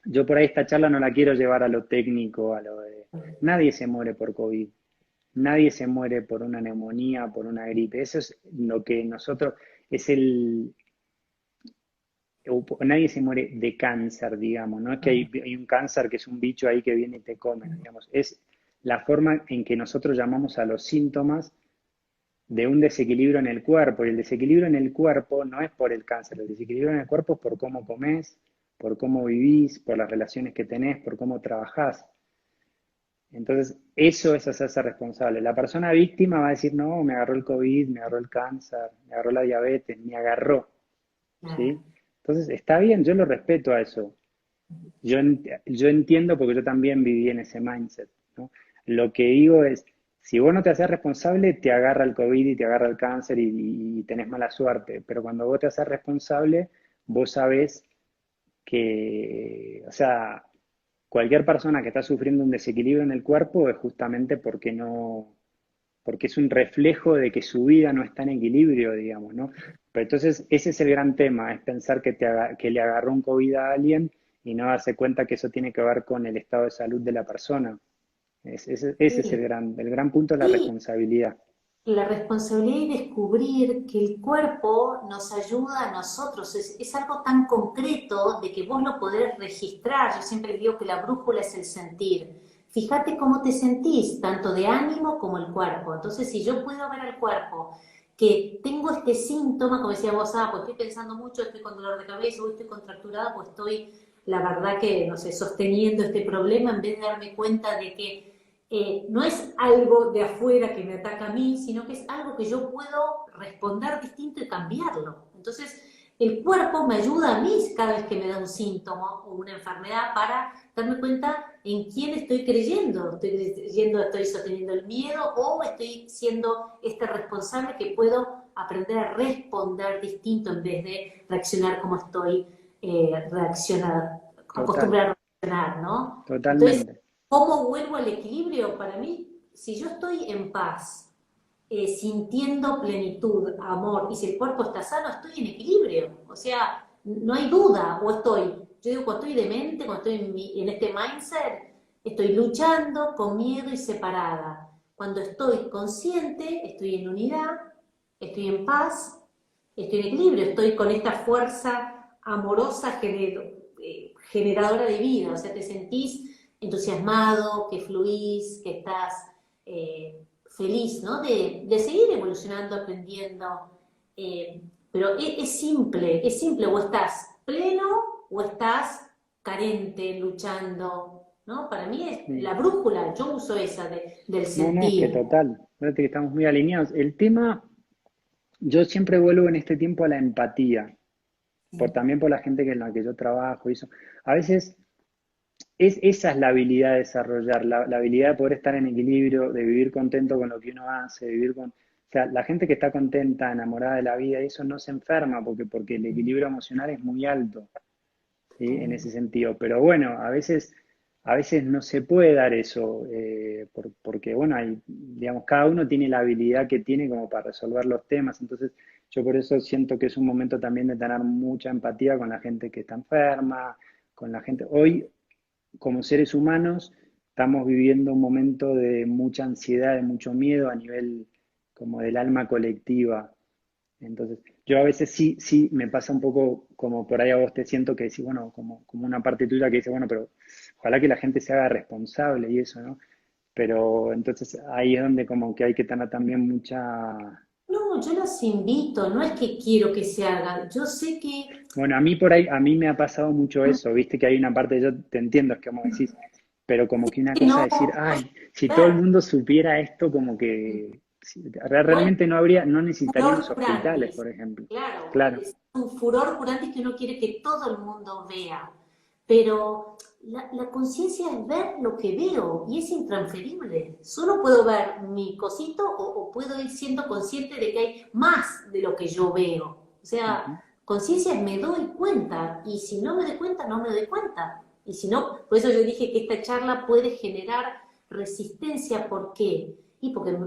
Yo por ahí esta charla no la quiero llevar a lo técnico, a lo de... Nadie se muere por COVID, nadie se muere por una neumonía, por una gripe. Eso es lo que nosotros, es el, nadie se muere de cáncer, digamos, no es que hay un cáncer que es un bicho ahí que viene y te come, digamos, es la forma en que nosotros llamamos a los síntomas de un desequilibrio en el cuerpo, y el desequilibrio en el cuerpo no es por el cáncer, el desequilibrio en el cuerpo es por cómo comes, por cómo vivís, por las relaciones que tenés, por cómo trabajás. Entonces, eso es hacerse responsable. La persona víctima va a decir, no, me agarró el COVID, me agarró el cáncer, me agarró la diabetes, me agarró. claro. ¿Sí? Entonces, está bien, yo lo respeto a eso. Yo entiendo porque yo también viví en ese mindset, ¿no? Lo que digo es, si vos no te haces responsable, te agarra el COVID y te agarra el cáncer y tenés mala suerte. Pero cuando vos te haces responsable, vos sabés que, o sea, cualquier persona que está sufriendo un desequilibrio en el cuerpo es justamente porque no, porque es un reflejo de que su vida no está en equilibrio, digamos, ¿no? Pero entonces ese es el gran tema, es pensar que le agarró un COVID a alguien y no darse cuenta que eso tiene que ver con el estado de salud de la persona. Ese es Sí, el gran punto de la sí, responsabilidad. la responsabilidad y descubrir que el cuerpo nos ayuda a nosotros, es algo tan concreto de que vos lo podés registrar. Yo siempre digo que la brújula es el sentir. Fíjate cómo te sentís, tanto de ánimo como el cuerpo. Entonces, si yo puedo ver al cuerpo que tengo este síntoma, como decía vos, pues estoy pensando mucho, estoy con dolor de cabeza, o estoy contracturada, pues estoy, la verdad que, no sé, sosteniendo este problema en vez de darme cuenta de que no es algo de afuera que me ataca a mí, sino que es algo que yo puedo responder distinto y cambiarlo. Entonces, el cuerpo me ayuda a mí cada vez que me da un síntoma o una enfermedad para darme cuenta en quién estoy creyendo. Estoy creyendo, estoy sosteniendo el miedo o estoy siendo este responsable que puedo aprender a responder distinto en vez de reaccionar como estoy Total, acostumbrada a reaccionar, ¿no? Entonces, totalmente. ¿cómo vuelvo al equilibrio? Para mí, si yo estoy en paz, sintiendo plenitud, amor, y si el cuerpo está sano, estoy en equilibrio. O sea, no hay duda, o estoy, yo digo, cuando estoy demente, cuando estoy en este mindset, estoy luchando con miedo y separada. Cuando estoy consciente, estoy en unidad, estoy en paz, estoy en equilibrio, estoy con esta fuerza amorosa generadora de vida. O sea, te sentís entusiasmado, que fluís, que estás feliz, ¿no? De seguir evolucionando, aprendiendo. Pero es simple, o estás pleno o estás carente, luchando, ¿no? Para mí es Sí. la brújula, yo uso esa del No, no, es que sentir. total, fíjate que estamos muy alineados. El tema, yo siempre vuelvo en este tiempo a la empatía, también por la gente en la que yo trabajo y eso. A veces esa es la habilidad de desarrollar, la habilidad de poder estar en equilibrio, de vivir contento con lo que uno hace, de vivir con... O sea, la gente que está contenta, enamorada de la vida, y eso no se enferma porque el equilibrio emocional es muy alto, ¿sí? En ese sentido. Pero bueno, a veces no se puede dar eso, porque bueno, hay, digamos, cada uno tiene la habilidad que tiene como para resolver los temas. Entonces, yo por eso siento que es un momento también de tener mucha empatía con la gente que está enferma, con la gente. Hoy, como seres humanos, estamos viviendo un momento de mucha ansiedad, de mucho miedo a nivel como del alma colectiva. Entonces, yo a veces sí me pasa un poco como por ahí a vos te siento que decís, bueno, como una parte tuya que dice, bueno, pero ojalá que la gente se haga responsable y eso, ¿no? Pero entonces ahí es donde como que hay que tener también mucha... No, yo los invito, no es que quiero que se hagan. Yo sé que Bueno, a mí por ahí, a mí me ha pasado mucho eso, viste que hay una parte, yo te entiendo, es como decís, pero como que una cosa no de decir, ay, si todo el ver. mundo supiera esto, como que Bueno, realmente no habría, no necesitaríamos furor hospitales, curantis, por ejemplo. claro, Claro. es un furor curantis que uno quiere que todo el mundo vea, pero la conciencia es ver lo que veo y es intransferible. Solo puedo ver mi cosito o puedo ir siendo consciente de que hay más de lo que yo veo. O sea, Ujú. conciencia es me doy cuenta y si no me doy cuenta, no me doy cuenta. Y si no, por eso yo dije que esta charla puede generar resistencia. ¿Por qué? Y porque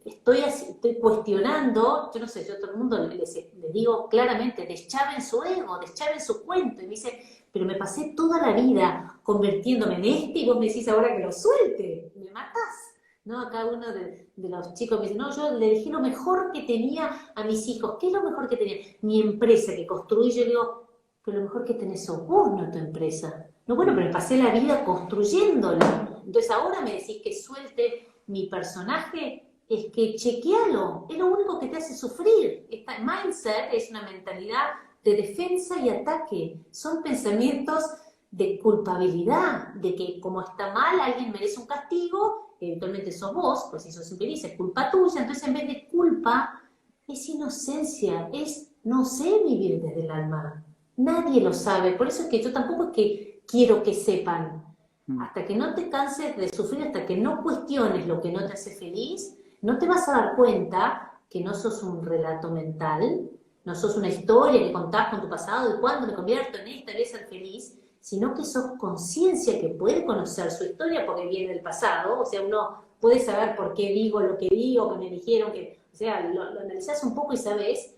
estoy cuestionando, yo no sé, yo a todo el mundo les digo claramente, deschaven su ego, deschaven su cuento, y me dice, pero me pasé toda la vida convirtiéndome en este y vos me decís ahora que lo suelte, me matás. ¿No? Acá uno de los chicos me dice, no, yo le dejé lo mejor que tenía a mis hijos. ¿Qué es lo mejor que tenía? Mi empresa que construí. Yo digo, pero lo mejor que tenés sos vos, no tu empresa. No, bueno, pero me pasé la vida construyéndola. Entonces ahora me decís que suelte mi personaje, es que chequealo, es lo único que te hace sufrir. Esta mindset es una mentalidad de defensa y ataque, son pensamientos de culpabilidad, de que como está mal, alguien merece un castigo, eventualmente sos vos, pues si sos infeliz es culpa tuya, entonces en vez de culpa, es inocencia, es no sé vivir desde el alma. Nadie lo sabe, por eso es que yo tampoco es que quiero que sepan, Mm. hasta que no te canses de sufrir, hasta que no cuestiones lo que no te hace feliz, no te vas a dar cuenta que no sos un relato mental, no sos una historia que contás con tu pasado y cuando me convierto en esta voy a ser feliz, sino que sos conciencia que puede conocer su historia porque viene del pasado, o sea, uno puede saber por qué digo lo que digo, que me dijeron, que, o sea, lo analizás un poco y sabes,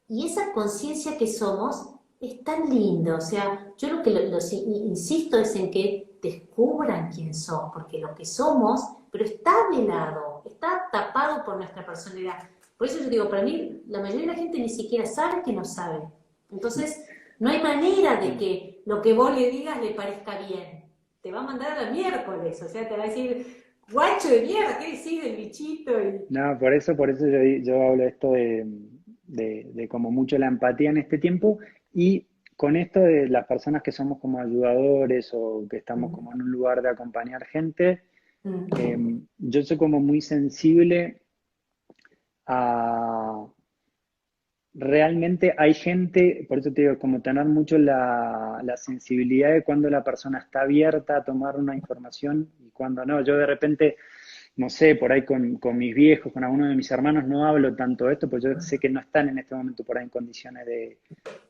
y esa conciencia que somos es tan linda, o sea, yo lo que insisto es en que descubran quién son, porque lo que somos, pero está velado, está tapado por nuestra personalidad. Por eso yo digo, para mí, la mayoría de la gente ni siquiera sabe que no sabe. Entonces, no hay manera de Sí. que lo que vos le digas le parezca bien. Te va a mandar a la miércoles, o sea, te va a decir, guacho de mierda, ¿qué decís del bichito? Y... No, por eso yo hablo esto de como mucho la empatía en este tiempo y con esto de las personas que somos como ayudadores o que estamos como en un lugar de acompañar gente, yo soy como muy sensible a, realmente hay gente, por eso te digo, como tener mucho la sensibilidad de cuando la persona está abierta a tomar una información y cuando no. Yo de repente, no sé, por ahí con mis viejos, con alguno de mis hermanos, no hablo tanto de esto, porque yo sé que no están en este momento por ahí en condiciones de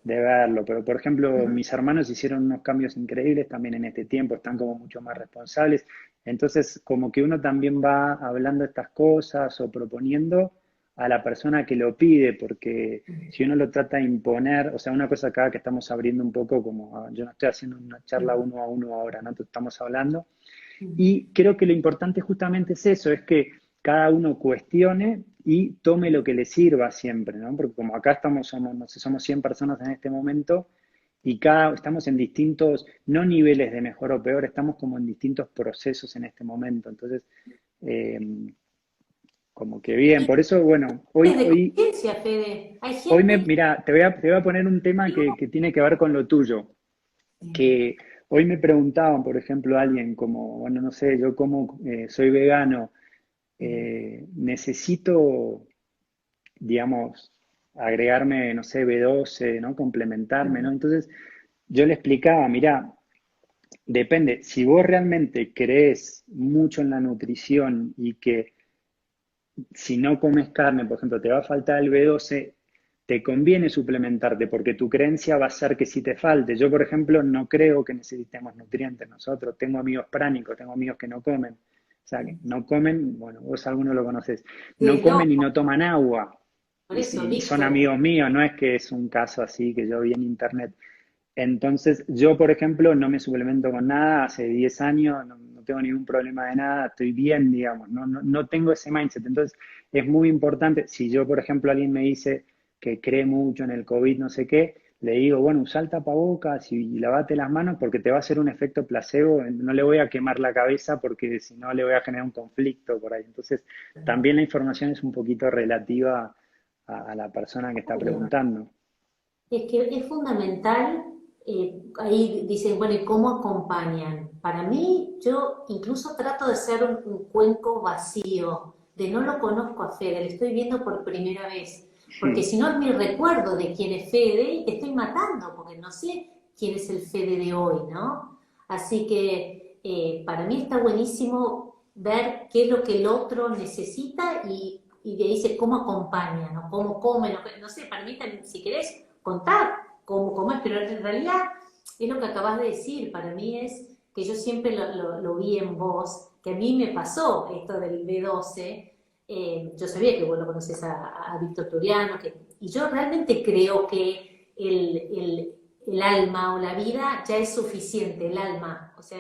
verlo. Pero, por ejemplo, mis hermanos hicieron unos cambios increíbles también en este tiempo, están como mucho más responsables. Entonces, como que uno también va hablando estas cosas o proponiendo a la persona que lo pide, porque si uno lo trata de imponer, o sea, una cosa acá que estamos abriendo un poco, como yo no estoy haciendo una charla uno a uno ahora, ¿no? Estamos hablando, y creo que lo importante justamente es eso, es que cada uno cuestione y tome lo que le sirva siempre, ¿no? Porque como acá somos, no sé, somos 100 personas en este momento y estamos en distintos, no niveles de mejor o peor, estamos como en distintos procesos en este momento. Entonces, eh, como que bien, por eso, bueno, Es de conciencia, Fede. Hay gente mira, te voy a poner un tema que tiene que ver con lo tuyo, que hoy me preguntaban, por ejemplo, alguien como, bueno, no sé, yo como soy vegano, necesito, digamos, agregarme, no sé, B12, ¿no? Complementarme, ¿no? Entonces yo le explicaba, mira, depende, si vos realmente crees mucho en la nutrición y que si no comes carne, por ejemplo, te va a faltar el B12, te conviene suplementarte porque tu creencia va a ser que si te falte. Yo, por ejemplo, no creo que necesitemos nutrientes nosotros. Tengo amigos pránicos, tengo amigos que no comen. O sea, que no comen, bueno, vos alguno lo conoces, no No, comen y no toman agua. por eso, Y son Víctor, amigos míos, no es que es un caso así que yo vi en internet. Entonces, yo, por ejemplo, no me suplemento con nada, hace 10 años, no tengo ningún problema de nada, estoy bien, digamos, no tengo ese mindset. Entonces, es muy importante, si yo, por ejemplo, alguien me dice que cree mucho en el COVID, no sé qué, le digo, bueno, usa el tapabocas y lavate las manos porque te va a hacer un efecto placebo, no le voy a quemar la cabeza porque si no le voy a generar un conflicto por ahí. Entonces, también la información es un poquito relativa a la persona que está obvio. preguntando. Es que es fundamental, ahí dicen, bueno, ¿y cómo acompañan? Para mí, yo incluso trato de ser un cuenco vacío, de no lo conozco a Fede, le estoy viendo por primera vez, porque si no es mi recuerdo de quién es Fede y te estoy matando, porque no sé quién es el Fede de hoy, ¿no? Así que para mí está buenísimo ver qué es lo que el otro necesita y de ahí dice cómo acompaña, ¿no? Cómo come, no sé, para mí también, si querés contar cómo es, pero en realidad es lo que acabas de decir, para mí es que yo siempre lo vi en vos, que a mí me pasó esto del B12, yo sabía que vos lo conoces a Víctor Turiano, y yo realmente creo que el alma o la vida ya es suficiente, el alma, o sea,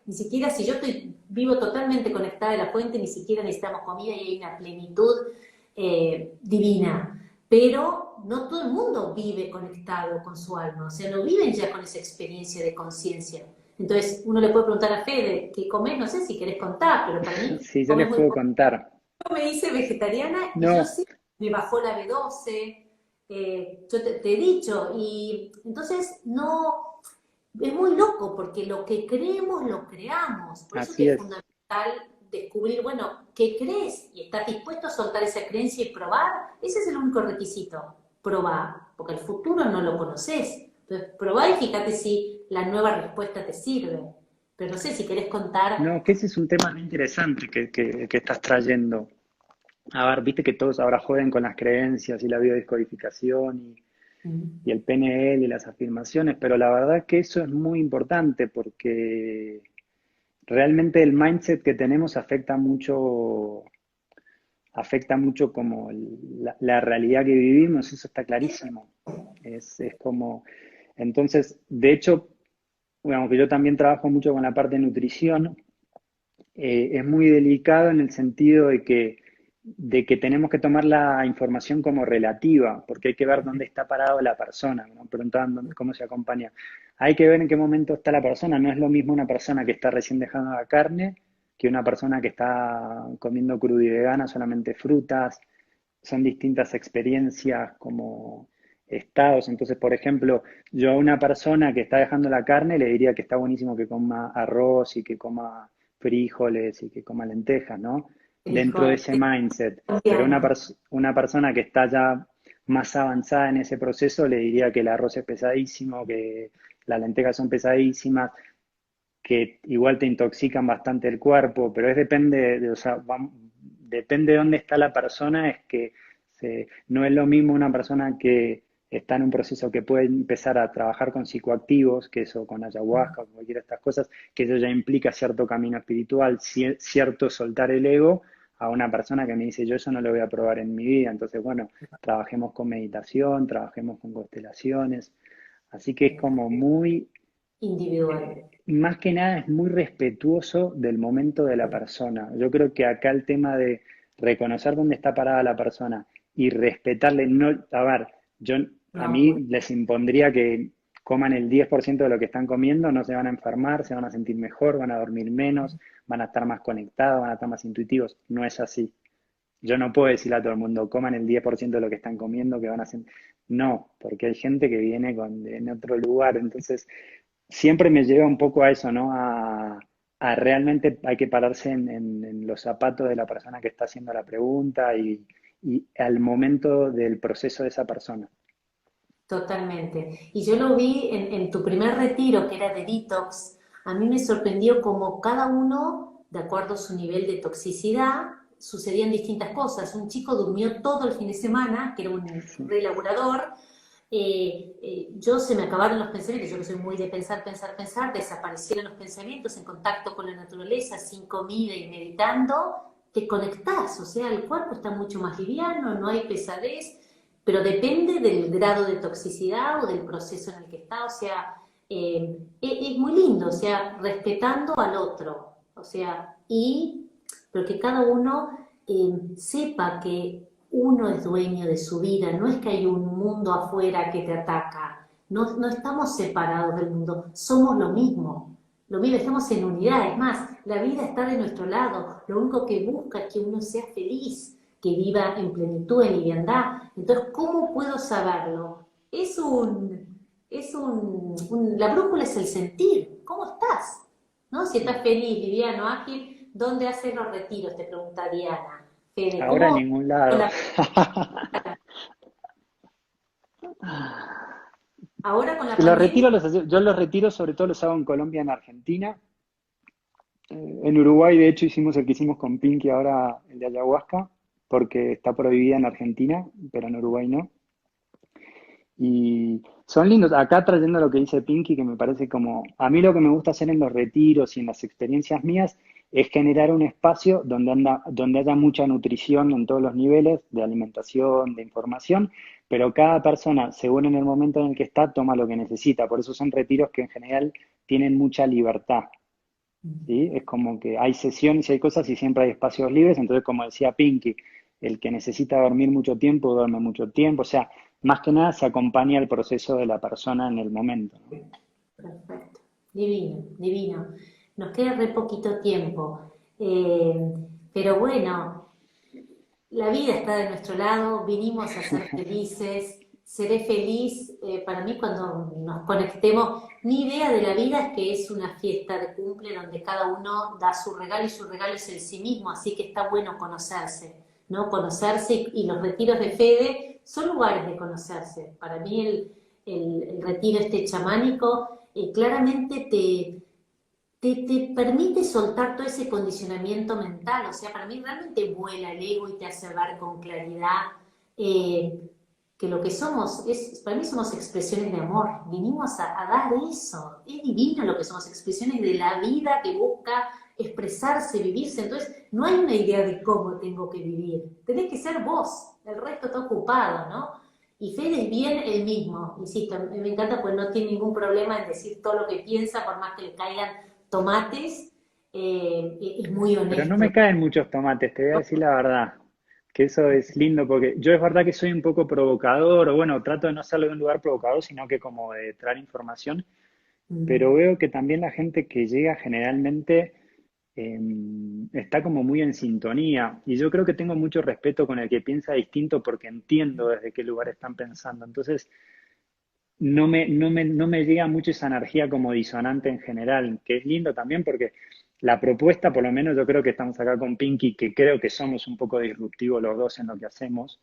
ni siquiera si yo estoy vivo totalmente conectada a la fuente, ni siquiera necesitamos comida y hay una plenitud divina. Pero no todo el mundo vive conectado con su alma, o sea, no viven ya con esa experiencia de conciencia. Entonces, uno le puede preguntar a Fede, ¿qué comes? No sé si querés contar, pero para mí Sí, yo comes les muy puedo poco. contar. Yo me hice vegetariana y yo No, sí, me bajó la B12, yo te he dicho, y entonces no, es muy loco porque lo que creemos lo creamos, por eso que así es es. fundamental descubrir, bueno, ¿qué crees? Y estás dispuesto a soltar esa creencia y probar, ese es el único requisito, probar, porque el futuro no lo conoces. Entonces, probá y fíjate si la nueva respuesta te sirve. Pero no sé si querés contar. No, que ese es un tema muy interesante que estás trayendo. A ver, viste que todos ahora juegan con las creencias y la biodescodificación y el PNL y las afirmaciones, pero la verdad es que eso es muy importante porque realmente el mindset que tenemos afecta mucho como la realidad que vivimos, eso está clarísimo. Es como, entonces, de hecho, bueno, que yo también trabajo mucho con la parte de nutrición, es muy delicado en el sentido de que tenemos que tomar la información como relativa, porque hay que ver dónde está parado la persona, ¿no? Preguntaban cómo se acompaña. Hay que ver en qué momento está la persona. No es lo mismo una persona que está recién dejando la carne que una persona que está comiendo crudo y vegana, solamente frutas. Son distintas experiencias como estados. Entonces, por ejemplo, yo a una persona que está dejando la carne le diría que está buenísimo que coma arroz y que coma frijoles y que coma lentejas, ¿no? Dentro de Frijoles, ese mindset. Pero Diana. una persona que está ya más avanzada en ese proceso le diría que el arroz es pesadísimo, que las lentejas son pesadísimas, que igual te intoxican bastante el cuerpo, pero depende o sea, depende de dónde está la persona, es que no es lo mismo una persona que está en un proceso que puede empezar a trabajar con psicoactivos, que eso con ayahuasca o cualquiera de estas cosas, que eso ya implica cierto camino espiritual, cierto soltar el ego, a una persona que me dice, yo eso no lo voy a probar en mi vida. Entonces, bueno, trabajemos con meditación, trabajemos con constelaciones. Así que es como muy Individual. más que nada es muy respetuoso del momento de la persona. Yo creo que acá el tema de reconocer dónde está parada la persona y respetarle, no, a ver, yo a No, mí les impondría que coman el 10% de lo que están comiendo, no se van a enfermar, se van a sentir mejor, van a dormir menos, van a estar más conectados, van a estar más intuitivos. No es así. Yo no puedo decirle a todo el mundo, coman el 10% de lo que están comiendo, que van a sentir... No, porque hay gente que viene en otro lugar, entonces siempre me lleva un poco a eso, ¿no? A realmente hay que pararse en los zapatos de la persona que está haciendo la pregunta y al momento del proceso de esa persona. totalmente. Y yo lo vi en tu primer retiro, que era de detox. a mí me sorprendió como cada uno, de acuerdo a su nivel de toxicidad, sucedían distintas cosas. Un chico durmió todo el fin de semana, que era un Sí. relaborador. Yo se me acabaron los pensamientos, yo que soy muy de pensar, pensar, pensar, desaparecieron los pensamientos en contacto con la naturaleza, sin comida y meditando, te conectás, o sea, el cuerpo está mucho más liviano, no hay pesadez, pero depende del grado de toxicidad o del proceso en el que está, o sea, es muy lindo, o sea, respetando al otro, o sea, pero que cada uno sepa que uno es dueño de su vida, no es que hay un mundo afuera que te ataca, no, no estamos separados del mundo, somos lo mismo, estamos en unidad, es más, la vida está de nuestro lado, lo único que busca es que uno sea feliz, que viva en plenitud, en liviandad. Entonces, ¿cómo puedo saberlo? La brújula es el sentir, ¿cómo estás? ¿No? Si estás feliz, liviano, ágil, ¿dónde haces los retiros? Te pregunta Diana. Fede, Ahora en ¿cómo ningún lado. la ahora con la Los pandemia? retiros yo los retiros sobre todo los hago en Colombia, en Argentina. En Uruguay, de hecho, hicimos el que hicimos con Pinky ahora, el de ayahuasca, porque está prohibida en Argentina, pero en Uruguay no. Y son lindos. Acá trayendo lo que dice Pinky, que me parece como, a mí lo que me gusta hacer en los retiros y en las experiencias mías es generar un espacio donde haya mucha nutrición en todos los niveles de alimentación, de información, pero cada persona, según en el momento en el que está, toma lo que necesita. Por eso son retiros que en general tienen mucha libertad. ¿Sí? Es como que hay sesiones y hay cosas y siempre hay espacios libres, entonces como decía Pinky, el que necesita dormir mucho tiempo, duerme mucho tiempo, o sea, más que nada se acompaña el proceso de la persona en el momento, ¿no? Perfecto, divino, divino. Nos queda re poquito tiempo, pero bueno, la vida está de nuestro lado, vinimos a ser felices, seré feliz para mí cuando nos conectemos. Mi idea de la vida es que es una fiesta de cumple donde cada uno da su regalo y su regalo es el sí mismo, así que está bueno conocerse, ¿no? Conocerse y los retiros de Fede son lugares de conocerse. Para mí el retiro este chamánico claramente te permite soltar todo ese condicionamiento mental, o sea, para mí realmente vuela el ego y te hace ver con claridad que lo que somos, para mí somos expresiones de amor, vinimos a dar eso, es divino lo que somos, expresiones de la vida que busca expresarse, vivirse, entonces no hay una idea de cómo tengo que vivir, tenés que ser vos, el resto está ocupado, ¿no? Y Fede es bien el mismo, insisto, me encanta pues no tiene ningún problema en decir todo lo que piensa, por más que le caigan tomates, es muy Pero no honesto. me caen muchos tomates, te voy a decir la verdad, que eso es lindo porque yo es verdad que soy un poco provocador, o bueno, trato de no hacerlo de un lugar provocador, sino que como de traer información, pero Mm. veo que también la gente que llega generalmente eh, está como muy en sintonía. Y yo creo que tengo mucho respeto con el que piensa distinto porque entiendo desde qué lugar están pensando. Entonces, no me llega mucho esa energía como disonante en general, que es lindo también porque la propuesta, por lo menos yo creo que estamos acá con Pinky, que creo que somos un poco disruptivos los dos en lo que hacemos,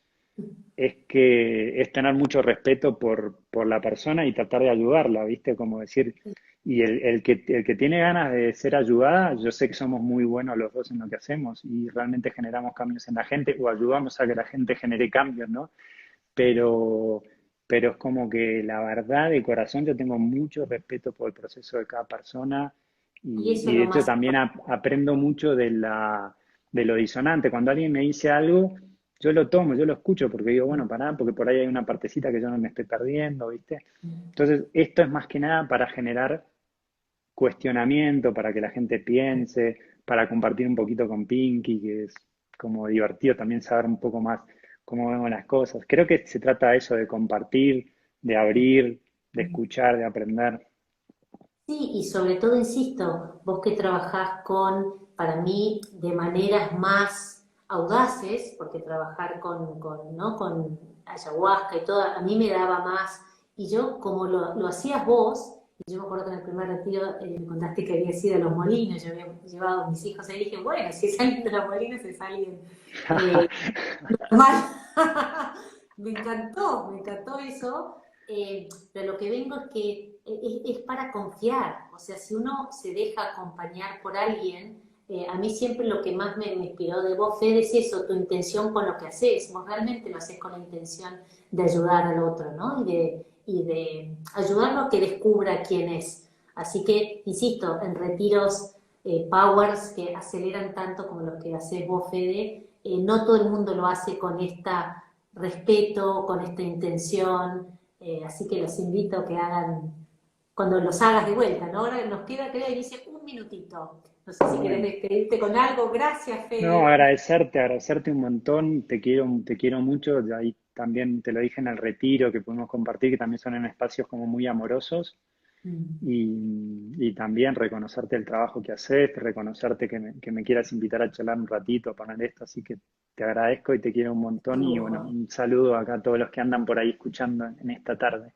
es que es tener mucho respeto por la persona y tratar de ayudarla, ¿viste? Como decir, y el que tiene ganas de ser ayudada, yo sé que somos muy buenos los dos en lo que hacemos y realmente generamos cambios en la gente o ayudamos a que la gente genere cambios, ¿no? Pero, pero es como que la verdad, de corazón, yo tengo mucho respeto por el proceso de cada persona Y eso y es de lo hecho más también importante. aprendo mucho de lo disonante. Cuando alguien me dice algo, yo lo tomo, yo lo escucho porque digo, bueno, pará, porque por ahí hay una partecita que yo no me estoy perdiendo, ¿viste? Entonces, esto es más que nada para generar cuestionamiento, para que la gente piense, para compartir un poquito con Pinky, que es como divertido también saber un poco más cómo vemos las cosas. Creo que se trata de eso, de compartir, de abrir, de escuchar, de aprender. Sí, y sobre todo, insisto, vos que trabajás para mí, de maneras más audaces, porque trabajar ¿no? con ayahuasca y todo, a mí me daba más, y yo como lo hacías vos, y yo me acuerdo que en el primer retiro me contaste que habías ido a Los Molinos, yo había llevado a mis hijos y dije, bueno, si es alguien de Los Molinos es alguien normal. Me encantó eso, pero lo que vengo es que es para confiar. O sea, si uno se deja acompañar por alguien, a mí siempre lo que más me inspiró de vos, Fede, es eso, tu intención con lo que haces. Vos realmente lo haces con la intención de ayudar al otro, ¿no? Y de ayudarlo a que descubra quién es. Así que, insisto, en retiros powers que aceleran tanto como los que haces vos, Fede, no todo el mundo lo hace con este respeto, con esta intención, así que los invito a que hagan, cuando los hagas de vuelta, ¿no? Ahora nos queda, creo, Inicia, un minutito. No sé si querés Bueno. despedirte con algo. Gracias, No, Fede. agradecerte un montón, te quiero mucho, de ahí también te lo dije en el retiro que pudimos compartir, que también son en espacios como muy amorosos, Mm. y también reconocerte el trabajo que haces, reconocerte que me quieras invitar a charlar un ratito, a poner esto, así que te agradezco y te quiero un montón, Un y bueno, lujo. un saludo acá a todos los que andan por ahí escuchando en esta tarde.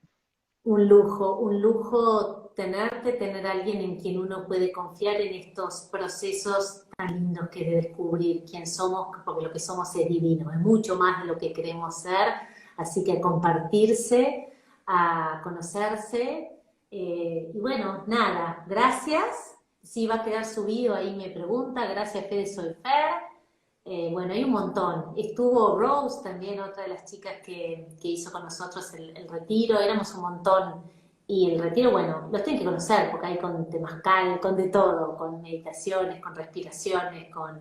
Un lujo tenerte, tener a alguien en quien uno puede confiar en estos procesos tan lindos que es de descubrir quién somos, porque lo que somos es divino, es mucho más de lo que queremos ser, así que a compartirse, a conocerse, y bueno, nada, gracias, si va a quedar subido ahí me pregunta, gracias Fede, soy Fer, bueno, hay un montón. Estuvo Rose también, otra de las chicas que hizo con nosotros el retiro, éramos un montón. Y el retiro, bueno, los tienen que conocer porque hay con temazcal, con de todo, con meditaciones, con respiraciones, con...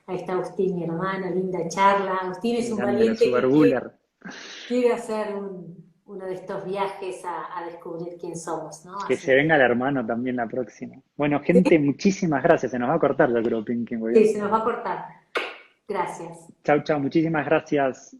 Ahí está Agustín, mi hermano, linda charla. Agustín es El un grande, los valiente que Uberbuller. quiere hacer uno de estos viajes a descubrir quién somos, ¿no? Que Así se venga el que hermano también la próxima. Bueno, gente, muchísimas gracias. Se nos va a cortar, yo creo, Pinky. sí, se nos va a cortar. Gracias. Chau, chau, muchísimas gracias.